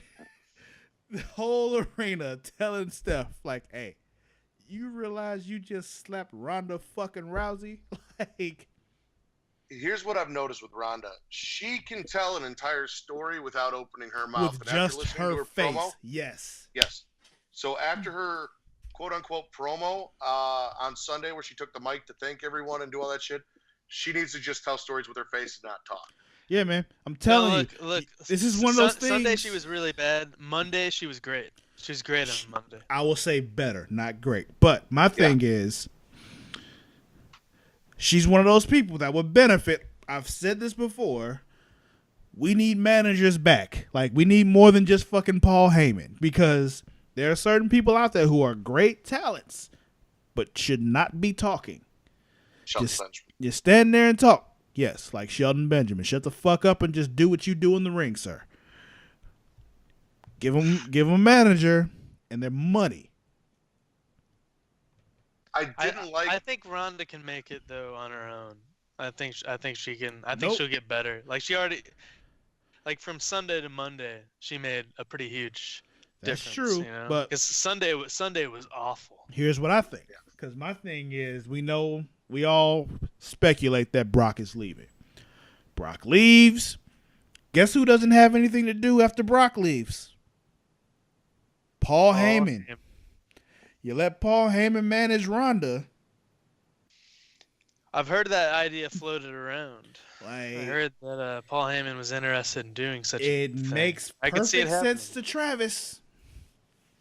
The whole arena telling Steph, hey, you realize you just slapped Ronda fucking Rousey? Here's what I've noticed with Ronda. She can tell an entire story without opening her mouth. With just her face. Promo, yes. So after her quote-unquote promo on Sunday where she took the mic to thank everyone and do all that shit, she needs to just tell stories with her face and not talk. Yeah, man. I'm telling you. Look, this is one of those things. Sunday she was really bad. Monday she was great. She was great on Monday. I will say better, not great. But my thing is, she's one of those people that would benefit. I've said this before. We need managers back. We need more than just fucking Paul Heyman, because there are certain people out there who are great talents, but should not be talking. Just stand there and talk. Yes, like Shelton Benjamin. Shut the fuck up and just do what you do in the ring, sir. Give them a manager and their money. I think Ronda can make it though on her own. I think she can. I think she'll get better. She already, from Sunday to Monday, she made a pretty huge difference. That's true, but because Sunday was awful. Here's what I think. Because my thing is, we all speculate that Brock is leaving. Brock leaves. Guess who doesn't have anything to do after Brock leaves? Paul Heyman. You let Paul Heyman manage Ronda. I've heard that idea floated around. I heard that Paul Heyman was interested in doing such a thing. It makes perfect sense to Travis.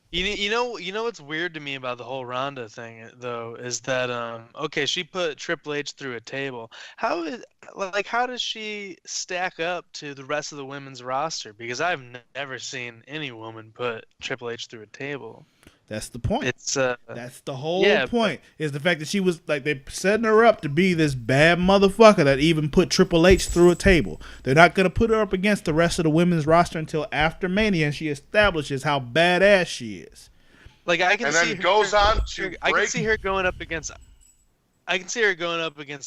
You know what's weird to me about the whole Ronda thing though is that okay, she put Triple H through a table. How does she stack up to the rest of the women's roster? Because I've never seen any woman put Triple H through a table. That's the point. That's the whole point. Is the fact that she was they setting her up to be this bad motherfucker that even put Triple H through a table. They're not gonna put her up against the rest of the women's roster until after Mania, and she establishes how badass she is. I can see her going up against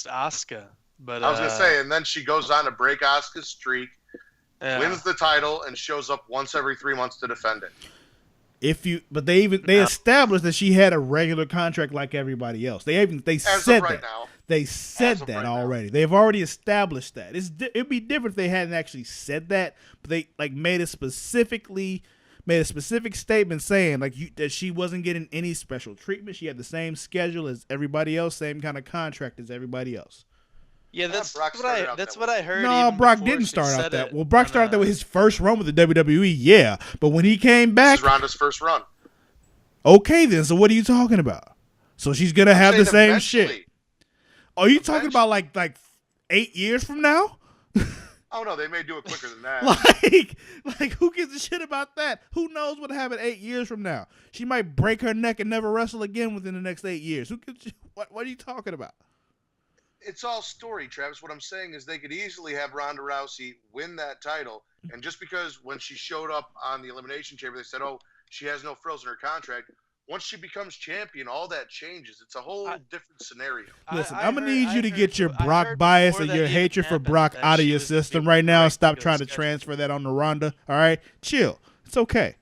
Asuka. But I was gonna say, and then she goes on to break Asuka's streak, wins the title, and shows up once every 3 months to defend it. They established that she had a regular contract like everybody else. They said that. They said As of that right now. already. They've already established that. It'd be different if they hadn't actually said that, but they like made a specific statement saying that she wasn't getting any special treatment. She had the same schedule as everybody else, same kind of contract as everybody else. Yeah, that's Brock what started I out that's that what way. I heard. No, even Brock before didn't she start out said that. it Well, Brock on, started that with his first run with the WWE, yeah. But when he came This back, is Ronda's first run. okay then. So what are you talking about? So she's gonna have the Saying same shit. eventually. Are you talking about like 8 years from now? Oh no, they may do it quicker than that. like who gives a shit about that? Who knows what happened 8 years from now? She might break her neck and never wrestle again within the next 8 years. Who gives? What are you talking about? It's all story, Travis. What I'm saying is they could easily have Ronda Rousey win that title, and just because when she showed up on the Elimination Chamber, they said, "Oh, she has no frills in her contract." Once she becomes champion, all that changes. It's a whole different scenario. Listen, I'm gonna need you to get your Brock bias and your hatred for happened Brock that out of she your was gonna system be right now and stop regular trying to schedule. transfer that on to Ronda. All right, chill. It's okay.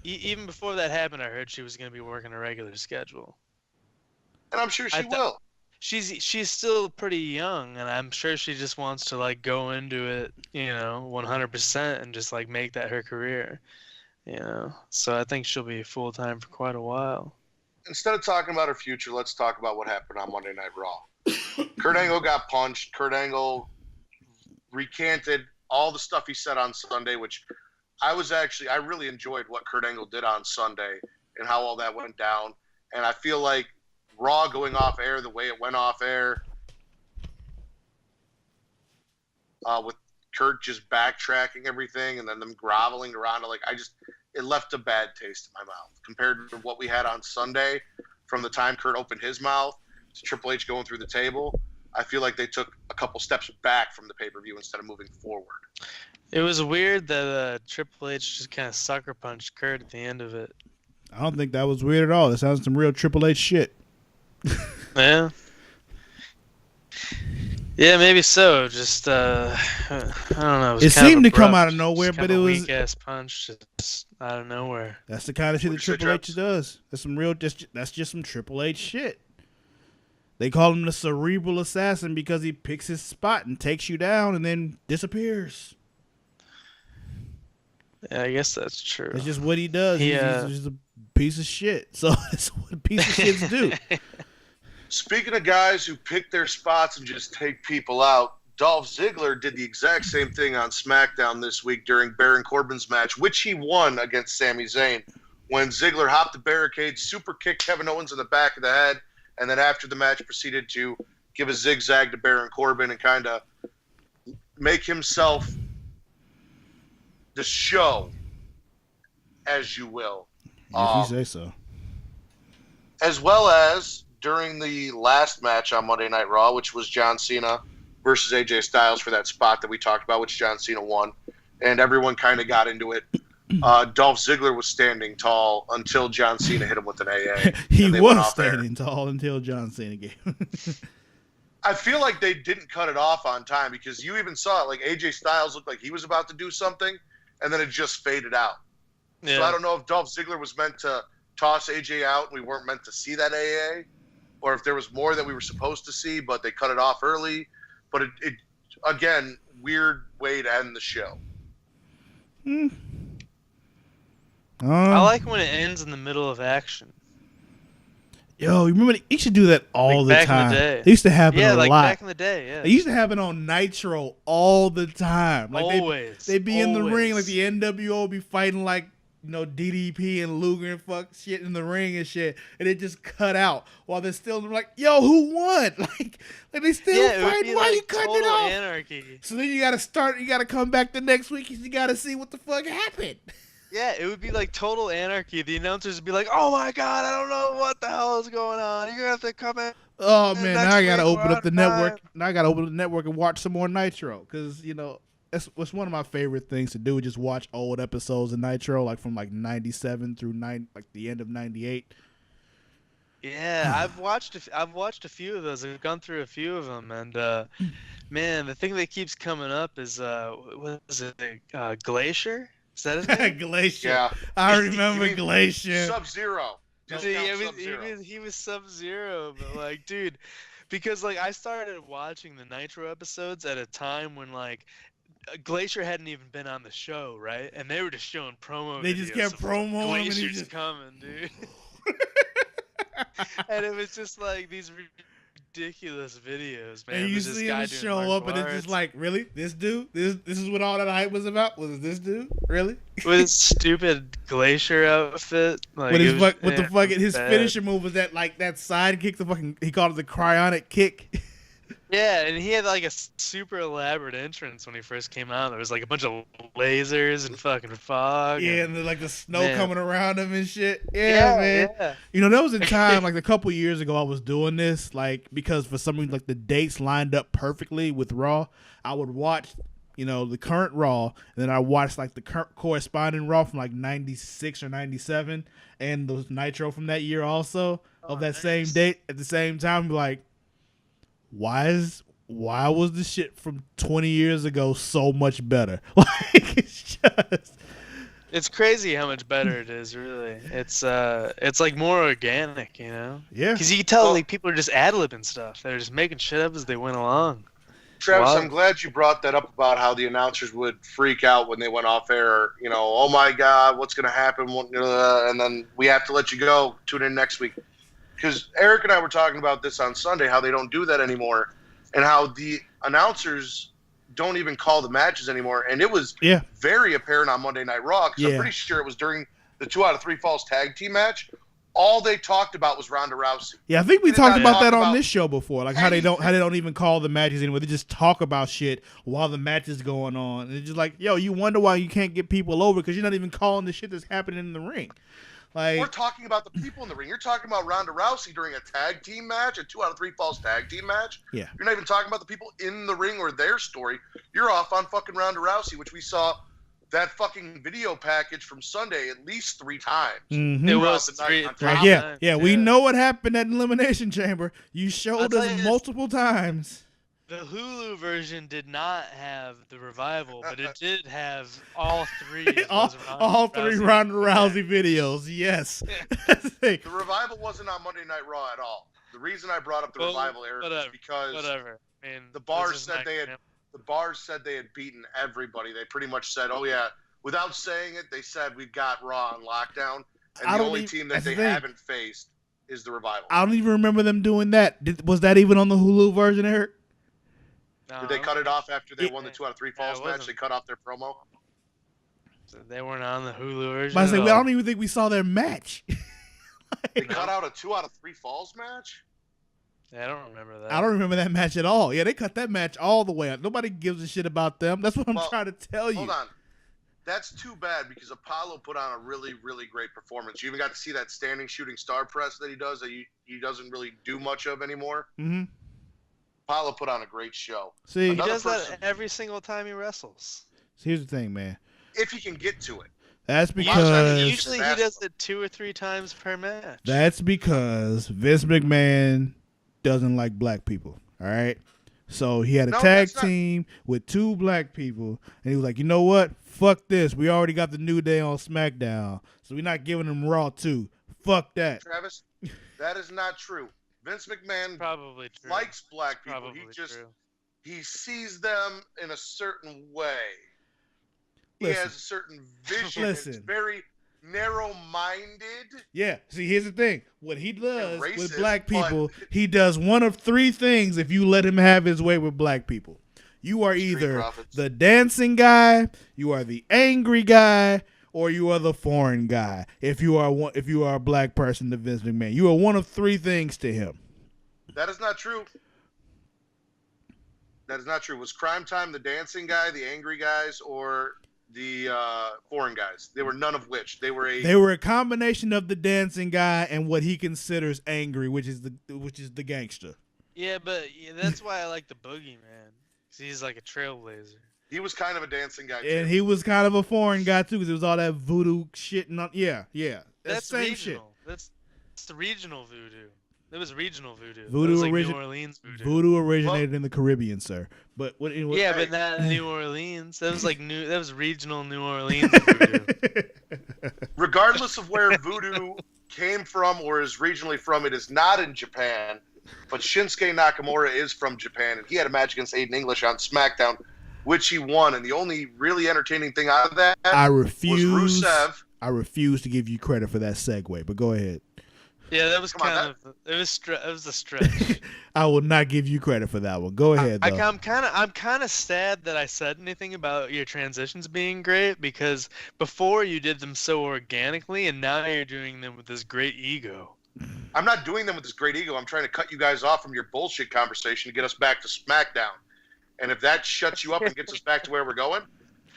Even before that happened, I heard she was going to be working a regular schedule. And I'm sure she will. She's still pretty young, and I'm sure she just wants to like go into it, 100% and just like make that her career, So I think she'll be full time for quite a while. Instead of talking about her future, let's talk about what happened on Monday Night Raw. Kurt Angle got punched. Kurt Angle recanted all the stuff he said on Sunday, which I really enjoyed what Kurt Angle did on Sunday and how all that went down. And I feel like Raw going off air the way it went off air, with Kurt just backtracking everything and then them groveling around, it left a bad taste in my mouth compared to what we had on Sunday. From the time Kurt opened his mouth to Triple H going through the table, I feel like they took a couple steps back from the pay-per-view instead of moving forward. It was weird that Triple H just kind of sucker punched Kurt at the end of it. I don't think that was weird at all. That sounds some real Triple H shit. Yeah. Yeah, maybe so. Just I don't know. It seemed to come out of nowhere, but it was weak ass punch just out of nowhere. That's the kind of shit that What'd you say, Triple H does. That's just some Triple H shit. They call him the cerebral assassin because he picks his spot and takes you down and then disappears. Yeah, I guess that's true. That's just what he does. He's just a piece of shit. So that's what piece of shits do. Speaking of guys who pick their spots and just take people out, Dolph Ziggler did the exact same thing on SmackDown this week during Baron Corbin's match, which he won against Sami Zayn, when Ziggler hopped the barricade, super kicked Kevin Owens in the back of the head, and then after the match proceeded to give a zigzag to Baron Corbin and kind of make himself the show, as you will. If you say so. As well as during the last match on Monday Night Raw, which was John Cena versus AJ Styles for that spot that we talked about, which John Cena won, and everyone kind of got into it. Dolph Ziggler was standing tall until John Cena hit him with an AA. He was standing tall until John Cena gave him. I feel like they didn't cut it off on time because you even saw it. Like AJ Styles looked like he was about to do something, and then it just faded out. Yeah. So I don't know if Dolph Ziggler was meant to toss AJ out and we weren't meant to see that AA, or if there was more that we were supposed to see, but they cut it off early. But it again, weird way to end the show. I like when it ends in the middle of action. Yo, you remember? He should do that all the back time. in the day. It used to happen a lot. back in the day, yeah. It used to happen on Nitro all the time. Like always. They'd be in the ring, like the NWO would be fighting like, DDP and Luger and fuck shit in the ring and shit, and it just cut out while they're still like, yo, who won? Like they still fighting. Why you cutting it off? Anarchy. So then you gotta come back the next week and you gotta see what the fuck happened. Yeah, it would be like total anarchy. The announcers would be like, "Oh my god, I don't know what the hell is going on. You're gonna have to come in." Oh man, now I gotta open up the network. Now I gotta open the network and watch some more Nitro, because that's one of my favorite things to do. Just watch old episodes of Nitro, like from like '97 through the end of '98. Yeah, I've watched a few of those. I've gone through a few of them, and man, the thing that keeps coming up is what is it? Glacier? Is that his name? Glacier. Yeah. I remember Glacier. Sub-Zero. He was Sub-Zero, but like, dude, because like I started watching the Nitro episodes at a time when like Glacier hadn't even been on the show, right? And they were just showing promo. They just kept promoing him, and Glacier's coming, dude. And it was just like these ridiculous videos, man. And you see him show up, and it's just like, really? This dude? This is what all that hype was about? Was this dude? Really? With his stupid Glacier outfit. Like, his finisher move was that like that side kick, he called it the cryonic kick. Yeah, and he had like a super elaborate entrance when he first came out. There was like a bunch of lasers and fucking fog. Yeah, and like the snow coming around him and shit. Yeah, man. Yeah. You know, there was a time like a couple years ago I was doing this like because for some reason like the dates lined up perfectly with Raw. I would watch, you know, the current Raw, and then I watched like the current corresponding Raw from like 96 or 97 and those Nitro from that year also of that same date at the same time. Like, why was the shit from 20 years ago so much better? Like, it's crazy how much better it is, really. It's like more organic, you know? Yeah. Because you can tell like people are just ad-libbing stuff. They're just making shit up as they went along. Travis, I'm glad you brought that up about how the announcers would freak out when they went off air. You know, oh my God, what's going to happen? And then we have to let you go. Tune in next week. Because Eric and I were talking about this on Sunday, how they don't do that anymore, and how the announcers don't even call the matches anymore. And it was very apparent on Monday Night Raw, because I'm pretty sure it was during the 2 out of 3 Falls tag team match. All they talked about was Ronda Rousey. Yeah, I think we talked about that on this show before, like how they don't even call the matches anymore. They just talk about shit while the match is going on. And it's just like, yo, you wonder why you can't get people over because you're not even calling the shit that's happening in the ring. Like, we're talking about the people in the ring. You're talking about Ronda Rousey during a tag team match, a 2 out of 3 Falls tag team match. Yeah. You're not even talking about the people in the ring or their story. You're off on fucking Ronda Rousey, which we saw that fucking video package from Sunday at least 3 times. Mm-hmm. It was three times. Yeah, we know what happened at Elimination Chamber. You showed us multiple times. The Hulu version did not have the revival, but it did have all 3. all 3 Ronda Rousey videos. Yes. The revival wasn't on Monday Night Raw at all. The reason I brought up the revival, Eric, is because the bars said they had beaten everybody. They pretty much said, "Oh yeah," without saying it. They said we've got Raw on lockdown, and the only team that they haven't faced is the revival. I don't even remember them doing that. Was that even on the Hulu version, Eric? Did they cut it off after they won the 2 out of 3 Falls match? They cut off their promo? So they weren't on the Hulu version. But I don't even think we saw their match. They cut out a 2 out of 3 Falls match? Yeah, I don't remember that. I don't remember that match at all. Yeah, they cut that match all the way out. Nobody gives a shit about them. That's what I'm trying to tell you. Hold on. That's too bad because Apollo put on a really, really great performance. You even got to see that standing shooting star press that he does that he doesn't really do much of anymore. Mm-hmm. Apollo put on a great show. See, he does that every single time he wrestles. So here's the thing, man. If he can get to it. That's because usually he does it 2 or 3 times per match. That's because Vince McMahon doesn't like black people. All right. So he had a tag team with 2 black people, and he was like, you know what? Fuck this. We already got the New Day on SmackDown, so we're not giving them Raw too. Fuck that. Travis, that is not true. Vince McMahon likes black people. He sees them in a certain way. He has a certain vision. It's very narrow-minded. Yeah. See, here's the thing. What he does with black people, he does one of 3 things if you let him have his way with black people. You are either the dancing guy, you are the angry guy, or you are the foreign guy. If you are a black person to Vince McMahon, you are one of 3 things to him. That is not true. That is not true. Was Crime Time the dancing guy, the angry guys, or the foreign guys? They were none of which. They were a combination of the dancing guy and what he considers angry, which is the gangster. Yeah, but that's why I like the Boogeyman. He's like a trailblazer. He was kind of a dancing guy, too. And he was kind of a foreign guy, too, because it was all that voodoo shit. Yeah. That's same regional. shit. That's the regional voodoo. It was regional voodoo. New Orleans voodoo. Voodoo originated in the Caribbean, sir. But what? Yeah, but not in New Orleans. That was regional New Orleans voodoo. Regardless of where voodoo came from or is regionally from, it is not in Japan, but Shinsuke Nakamura is from Japan, and he had a match against Aiden English on SmackDown, which he won. And the only really entertaining thing out of that was Rusev. I refuse to give you credit for that segue, but go ahead. Yeah, that was it was a stretch. I will not give you credit for that one. Go ahead, though. I'm kind of sad that I said anything about your transitions being great, because before you did them so organically, and now you're doing them with this great ego. I'm not doing them with this great ego. I'm trying to cut you guys off from your bullshit conversation to get us back to SmackDown. And if that shuts you up and gets us back to where we're going,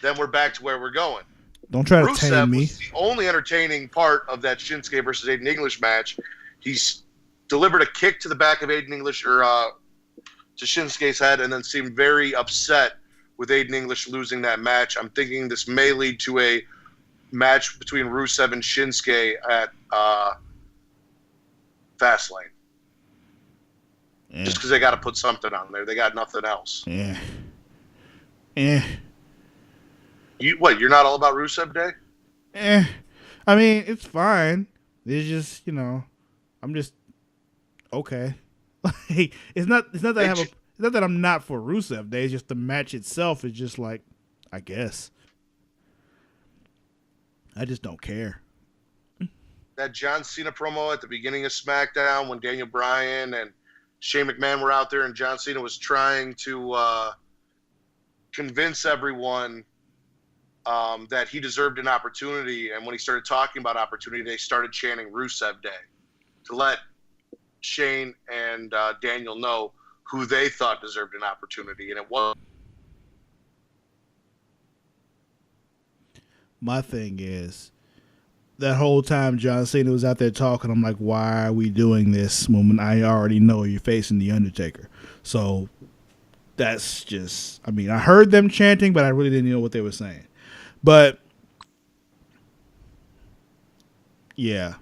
then we're back to where we're going. Don't try to tame me. Was the only entertaining part of that Shinsuke versus Aiden English match. He's delivered a kick to the back of Aiden English, or to Shinsuke's head, and then seemed very upset with Aiden English losing that match. I'm thinking this may lead to a match between Rusev and Shinsuke at Fastlane. Yeah. Just because they got to put something on there. They got nothing else. Yeah. You're not all about Rusev Day? I mean, it's fine. It's just, I'm just okay. Like, it's not that I'm not for Rusev Day. It's just the match itself is just like, I guess. I just don't care. That John Cena promo at the beginning of SmackDown when Daniel Bryan and Shane McMahon were out there and John Cena was trying to convince everyone that he deserved an opportunity, and when he started talking about opportunity, they started chanting Rusev Day to let Shane and Daniel know who they thought deserved an opportunity, and it was. My thing is, that whole time John Cena was out there talking, I'm like, why are we doing this when I already know you're facing The Undertaker? So that's just, I mean, I heard them chanting, but I really didn't know what they were saying. But yeah,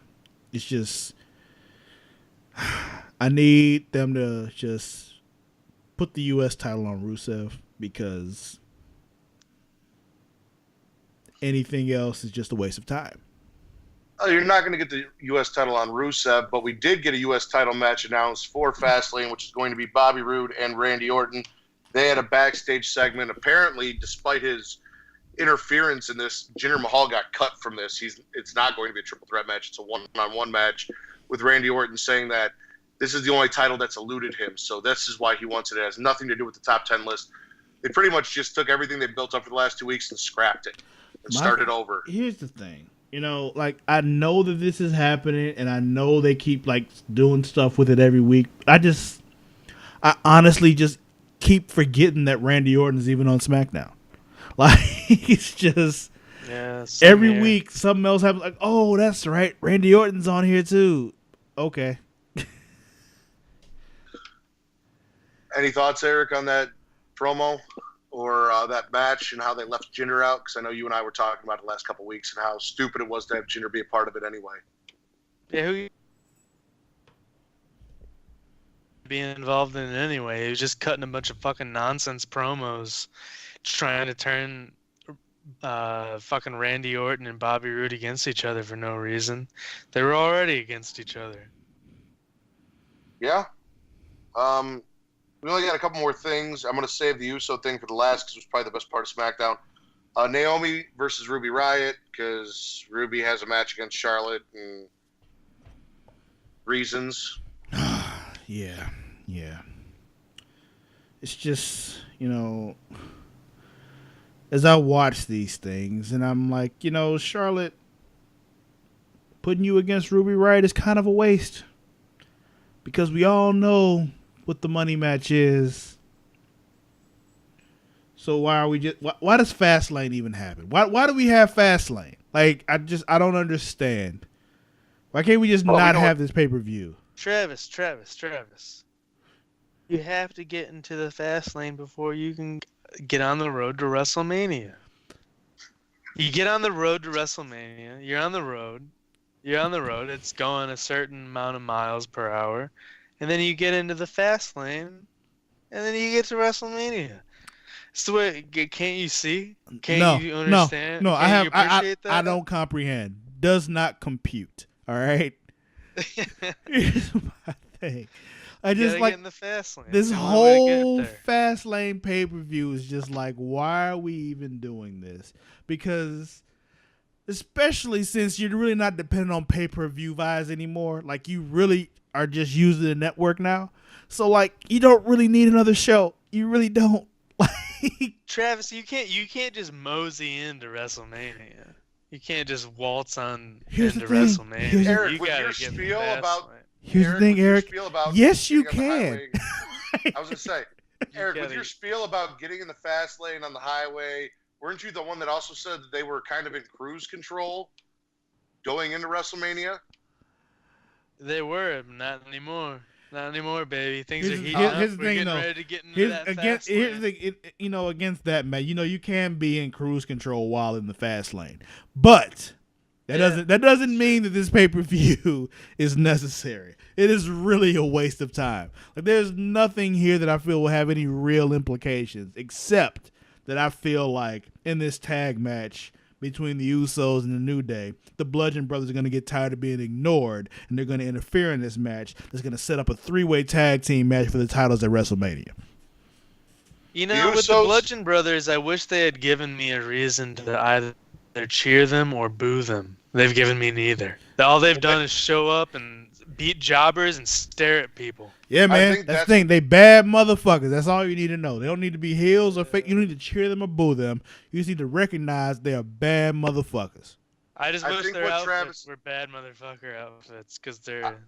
it's just, I need them to just put the U.S. title on Rusev, because anything else is just a waste of time. You're not going to get the U.S. title on Rusev, but we did get a U.S. title match announced for Fastlane, which is going to be Bobby Roode and Randy Orton. They had a backstage segment. Apparently, despite his interference in this, Jinder Mahal got cut from this. It's not going to be a triple threat match. It's a one-on-one match with Randy Orton saying that this is the only title that's eluded him. So this is why he wants it. It has nothing to do with the top 10 list. They pretty much just took everything they built up for the last 2 weeks and scrapped it and started over. Here's the thing. Like, I know that this is happening, and I know they keep, like, doing stuff with it every week. I honestly just keep forgetting that Randy Orton is even on SmackDown. Like, it's just every week something else happens. Like, oh, that's right, Randy Orton's on here too. Okay. Any thoughts, Eric, on that promo or that match and how they left Jinder out? Because I know you and I were talking about it the last couple of weeks and how stupid it was to have Jinder be a part of it anyway. Yeah, who being involved in it anyway? He was just cutting a bunch of fucking nonsense promos, trying to turn fucking Randy Orton and Bobby Roode against each other for no reason. They were already against each other. Yeah. We only got a couple more things. I'm going to save the Uso thing for the last because it was probably the best part of SmackDown. Naomi versus Ruby Riott, because Ruby has a match against Charlotte and reasons. Yeah. It's just, as I watch these things, and I'm like, Charlotte, putting you against Ruby Riott is kind of a waste, because we all know what the money match is. So why does Fastlane even happen? Why do we have Fastlane? Like, I don't understand. Why can't we just not have this pay-per-view? Travis. You have to get into the Fastlane before you can get on the road to WrestleMania. You get on the road to WrestleMania, you're on the road, it's going a certain amount of miles per hour. And then you get into the fast lane, and then you get to WrestleMania. It's the way. Can't you see? Can't you understand? No. I don't comprehend. Does not compute. All right. Here's my thing. I just Gotta like get in the fast lane. this It's the only way to whole get there. fast lane pay-per-view is just like, why are we even doing this? Because especially since you're really not dependent on pay-per-view buys anymore. Like, you really are just using the network now. So, like, you don't really need another show. You really don't. Like, Travis, you can't just mosey into WrestleMania. You can't just waltz on Here's into the thing. WrestleMania. Eric, you with gotta your get in the spiel fast about- lane. here's the thing, with your Eric. spiel about Yes, you getting on the can. highway- I was gonna say, Eric, with gotta- your spiel about getting in the fast lane on the highway, weren't you the one that also said that they were kind of in cruise control going into WrestleMania? They were, but not anymore. Not anymore, baby. Things Here's are the- heating here's up. the We're thing, getting though. ready to get into Here's that against fast here's lane. against that, man. You can be in cruise control while in the fast lane, but that doesn't mean that this pay-per-view is necessary. It is really a waste of time. Like, there's nothing here that I feel will have any real implications, except that I feel like in this tag match between the Usos and the New Day, the Bludgeon Brothers are going to get tired of being ignored, and they're going to interfere in this match. That's going to set up a 3-way tag team match for the titles at WrestleMania. You know, with the Bludgeon Brothers, I wish they had given me a reason to either cheer them or boo them. They've given me neither. All they've done is show up and beat jobbers and stare at people. Yeah, man. That's the thing. They bad motherfuckers. That's all you need to know. They don't need to be heels or fake. You don't need to cheer them or boo them. You just need to recognize they are bad motherfuckers. I just wish their outfits were bad motherfucker outfits, because they're...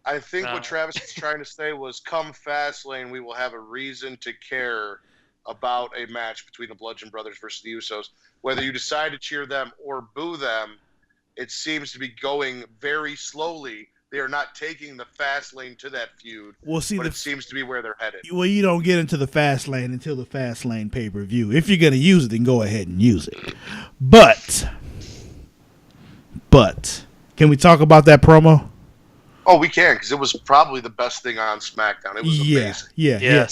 I think what Travis was trying to say was, come Fastlane, we will have a reason to care about a match between the Bludgeon Brothers versus the Usos. Whether you decide to cheer them or boo them, it seems to be going very slowly. They are not taking the fast lane to that feud. Well, see, but it seems to be where they're headed. Well, you don't get into the fast lane until the fast lane pay-per-view. If you're gonna use it, then go ahead and use it. But can we talk about that promo? Oh, we can, because it was probably the best thing on SmackDown. It was amazing. Yeah.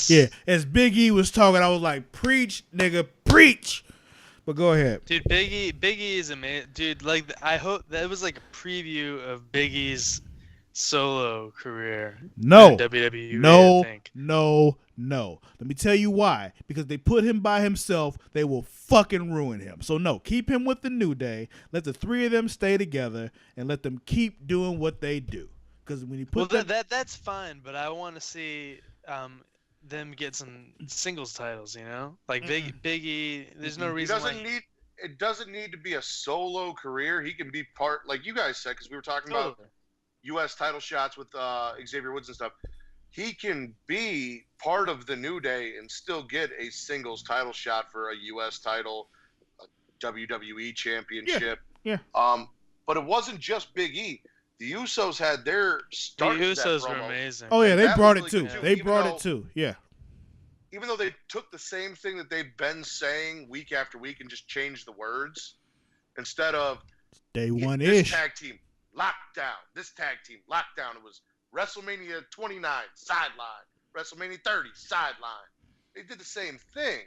As Big E was talking, I was like, "Preach, nigga, preach." But go ahead, dude. Big E is amazing, dude. Like, I hope that was like a preview of Big E's solo career. No, WWE, I think. No. Let me tell you why. Because they put him by himself, they will fucking ruin him. So no, keep him with the New Day. Let the three of them stay together and let them keep doing what they do. Because when you put that's fine, but I want to see them get some singles titles. You know, like Big E. There's no reason it doesn't need to be a solo career. He can be part, like you guys said, because we were talking about U.S. title shots with Xavier Woods and stuff. He can be part of the New Day and still get a singles title shot for a U.S. title, a WWE championship. Yeah. But it wasn't just Big E. The Usos had their start. The Usos were amazing. Oh yeah, they brought it too. They brought it too. Yeah. Even though they took the same thing that they've been saying week after week and just changed the words, instead of day one-ish. This tag team lockdown. This tag team lockdown. It was WrestleMania 29 sideline, WrestleMania 30 sideline. They did the same thing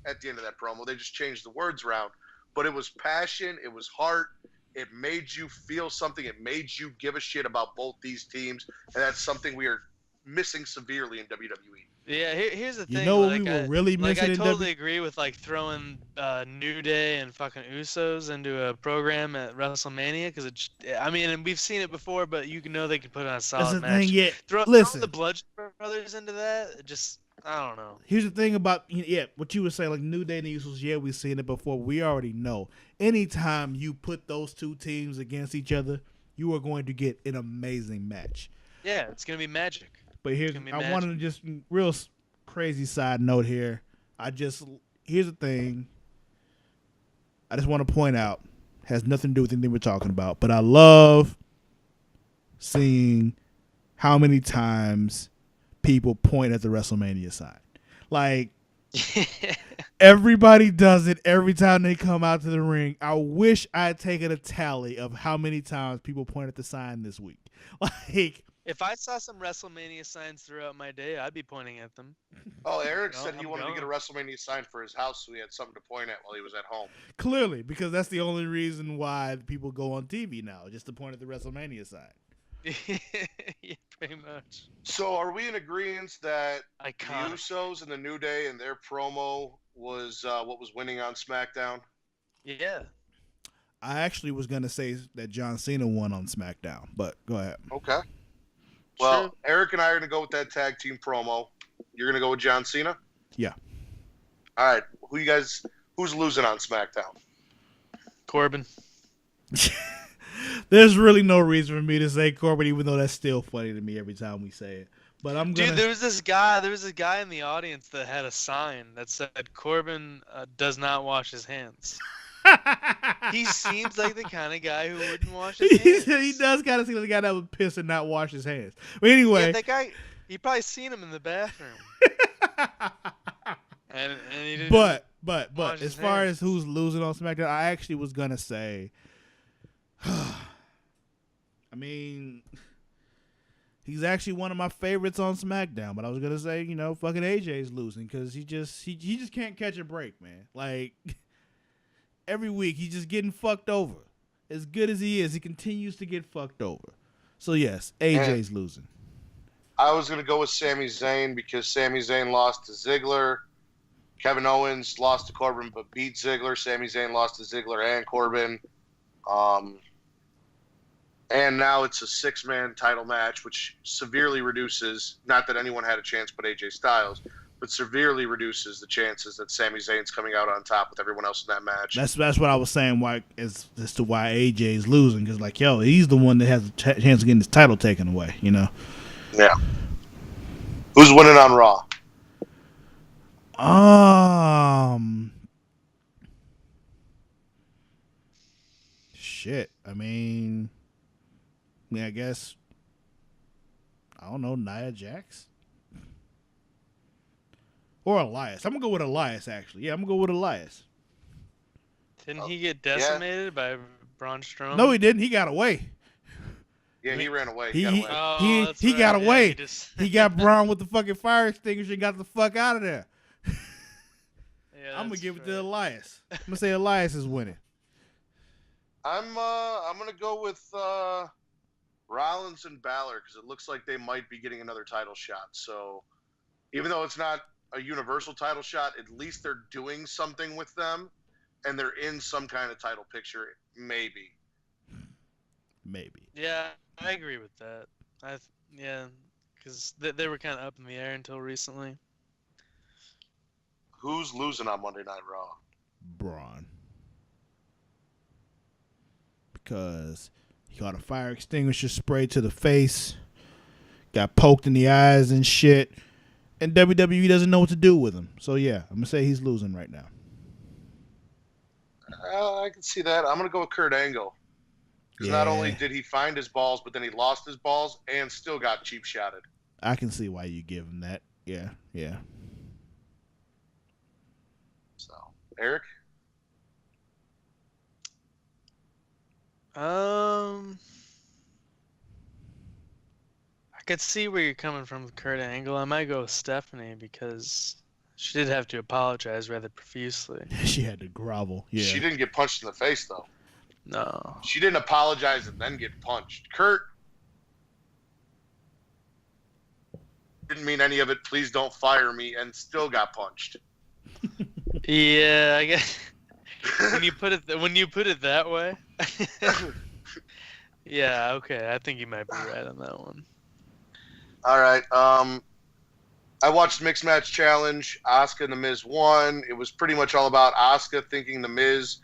at the end of that promo. They just changed the words around, but it was passion. It was heart. It made you feel something. It made you give a shit about both these teams, and that's something we are missing severely in WWE. Yeah, here's the thing. You know what we were really missing I totally agree with like throwing New Day and fucking Usos into a program at WrestleMania, because I mean, and we've seen it before, but you know they can put on a solid match. Thing, yeah. Throw Listen, the Bludgeon Brothers into that, just I don't know. Here's the thing about what you were saying, like New Day and the Usos. Yeah, we've seen it before. We already know. Anytime you put those two teams against each other, you are going to get an amazing match. Yeah, it's gonna be magic. But I wanted to just real crazy side note here. Here's the thing. I just want to point out, has nothing to do with anything we're talking about, but I love seeing how many times people point at the WrestleMania sign. Like, everybody does it every time they come out to the ring. I wish I had taken a tally of how many times people point at the sign this week. Like, if I saw some WrestleMania signs throughout my day, I'd be pointing at them. Oh, Eric said he wanted to get a WrestleMania sign for his house so he had something to point at while he was at home. Clearly, because that's the only reason why people go on TV now, just to point at the WrestleMania sign. Yeah, pretty much. So are we in agreement that the Iconic. Usos and the New Day and their promo was what was winning on SmackDown? Yeah. I actually was gonna say that John Cena won on SmackDown, but go ahead. Okay. Well, True. Eric and I are going to go with that tag team promo. You're going to go with John Cena? Yeah. All right. Who's losing on SmackDown? Corbin. There's really no reason for me to say Corbin, even though that's still funny to me every time we say it. But I'm gonna. Dude, there was this guy in the audience that had a sign that said Corbin does not wash his hands. He seems like the kind of guy who wouldn't wash his hands. He does kind of seem like the guy that would piss and not wash his hands. But anyway, Yeah, that guy. You probably seen him in the bathroom. and he didn't. but wash as his far hands. as who's losing on SmackDown, I actually was gonna say. I mean, he's actually one of my favorites on SmackDown, but I was gonna say, fucking AJ's losing because he just can't catch a break, man. Like every week, he's just getting fucked over. As good as he is, he continues to get fucked over. So yes, AJ's losing. I was going to go with Sami Zayn because Sami Zayn lost to Ziggler. Kevin Owens lost to Corbin but beat Ziggler. Sami Zayn lost to Ziggler and Corbin. And now it's a 6-man title match, which severely reduces, not that anyone had a chance but AJ Styles, but severely reduces the chances that Sami Zayn's coming out on top with everyone else in that match. That's what I was saying. Why as to why AJ's losing? Because he's the one that has a chance of getting his title taken away. Yeah. Who's winning on Raw? Shit. I mean, I guess I don't know, Nia Jax or Elias. I'm gonna go with Elias. Actually, yeah, I'm gonna go with Elias. Didn't he get decimated by Braun Strowman? No, he didn't. He got away. Yeah, he ran away. He that's got right. away. Yeah, He got Braun with the fucking fire extinguisher and got the fuck out of there. Yeah, I'm gonna give it right. to Elias. I'm gonna say Elias is winning. I'm gonna go with Rollins and Balor because it looks like they might be getting another title shot. So even though it's not a universal title shot, at least they're doing something with them, and they're in some kind of title picture. Maybe. Yeah, I agree with that. Because they were kind of up in the air until recently. Who's losing on Monday Night Raw? Braun. Because he got a fire extinguisher sprayed to the face, got poked in the eyes and shit, and WWE doesn't know what to do with him. So yeah, I'm gonna say he's losing right now. I can see that. I'm gonna go with Kurt Angle because not only did he find his balls, but then he lost his balls and still got cheap shotted. I can see why you give him that. Yeah. So, Eric? I could see where you're coming from with Kurt Angle. I might go with Stephanie because she did have to apologize rather profusely. She had to grovel. Yeah. She didn't get punched in the face, though. No. She didn't apologize and then get punched. Kurt didn't mean any of it. Please don't fire me, and still got punched. Yeah, I guess when you put it that way. Yeah, okay. I think you might be right on that one. All right. I watched Mixed Match Challenge. Asuka and The Miz won. It was pretty much all about Asuka thinking The Miz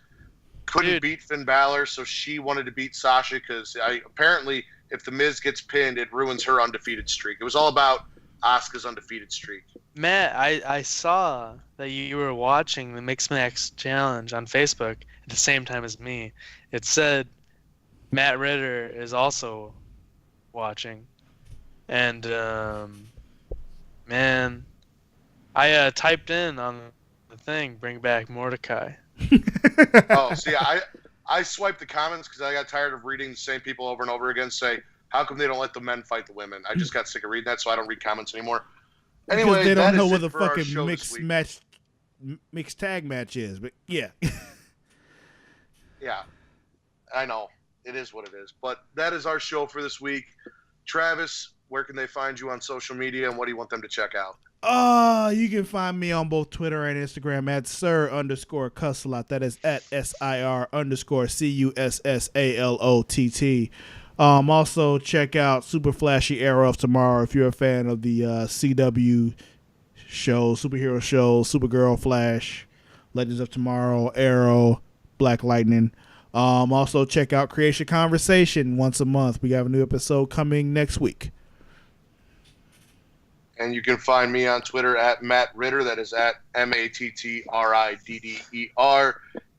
couldn't beat Finn Balor, so she wanted to beat Sasha because apparently if The Miz gets pinned, it ruins her undefeated streak. It was all about Asuka's undefeated streak. Matt, I saw that you were watching the Mixed Match Challenge on Facebook at the same time as me. It said Matt Ritter is also watching. And, man, I typed in on the thing, bring back Mordecai. Oh, see, I swiped the comments because I got tired of reading the same people over and over again say, how come they don't let the men fight the women? I just got sick of reading that, so I don't read comments anymore. Anyway, because they don't know where the for our fucking show this week. mixed tag match is. But yeah. Yeah, I know. It is what it is. But that is our show for this week. Travis, where can they find you on social media, and what do you want them to check out? You can find me on both Twitter and Instagram at Sir_Cussalott. That is at SIR_CUSSALOTT. Also check out Super Flashy Arrow of Tomorrow if you're a fan of the CW shows, superhero shows, Supergirl, Flash, Legends of Tomorrow, Arrow, Black Lightning. Also check out Creation Conversation once a month. We have a new episode coming next week. And you can find me on Twitter at Matt Ritter. That is at MATTRIDDER.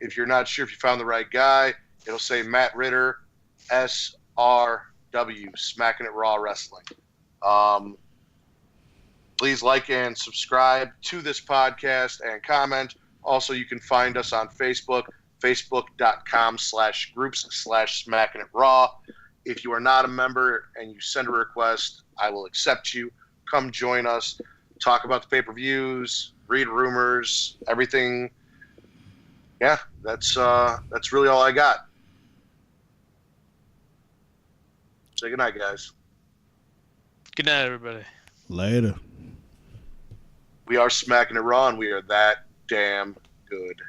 If you're not sure if you found the right guy, it'll say Matt Ritter, SRW, Smackin' It Raw Wrestling. Please like and subscribe to this podcast and comment. Also, you can find us on Facebook, facebook.com/groups/Smackin' It Raw. If you are not a member and you send a request, I will accept you. Come join us, talk about the pay-per-views, read rumors, everything. Yeah, that's really all I got. Say goodnight, guys. Good night, everybody. Later. We are Smackin' It Raw, and we are that damn good.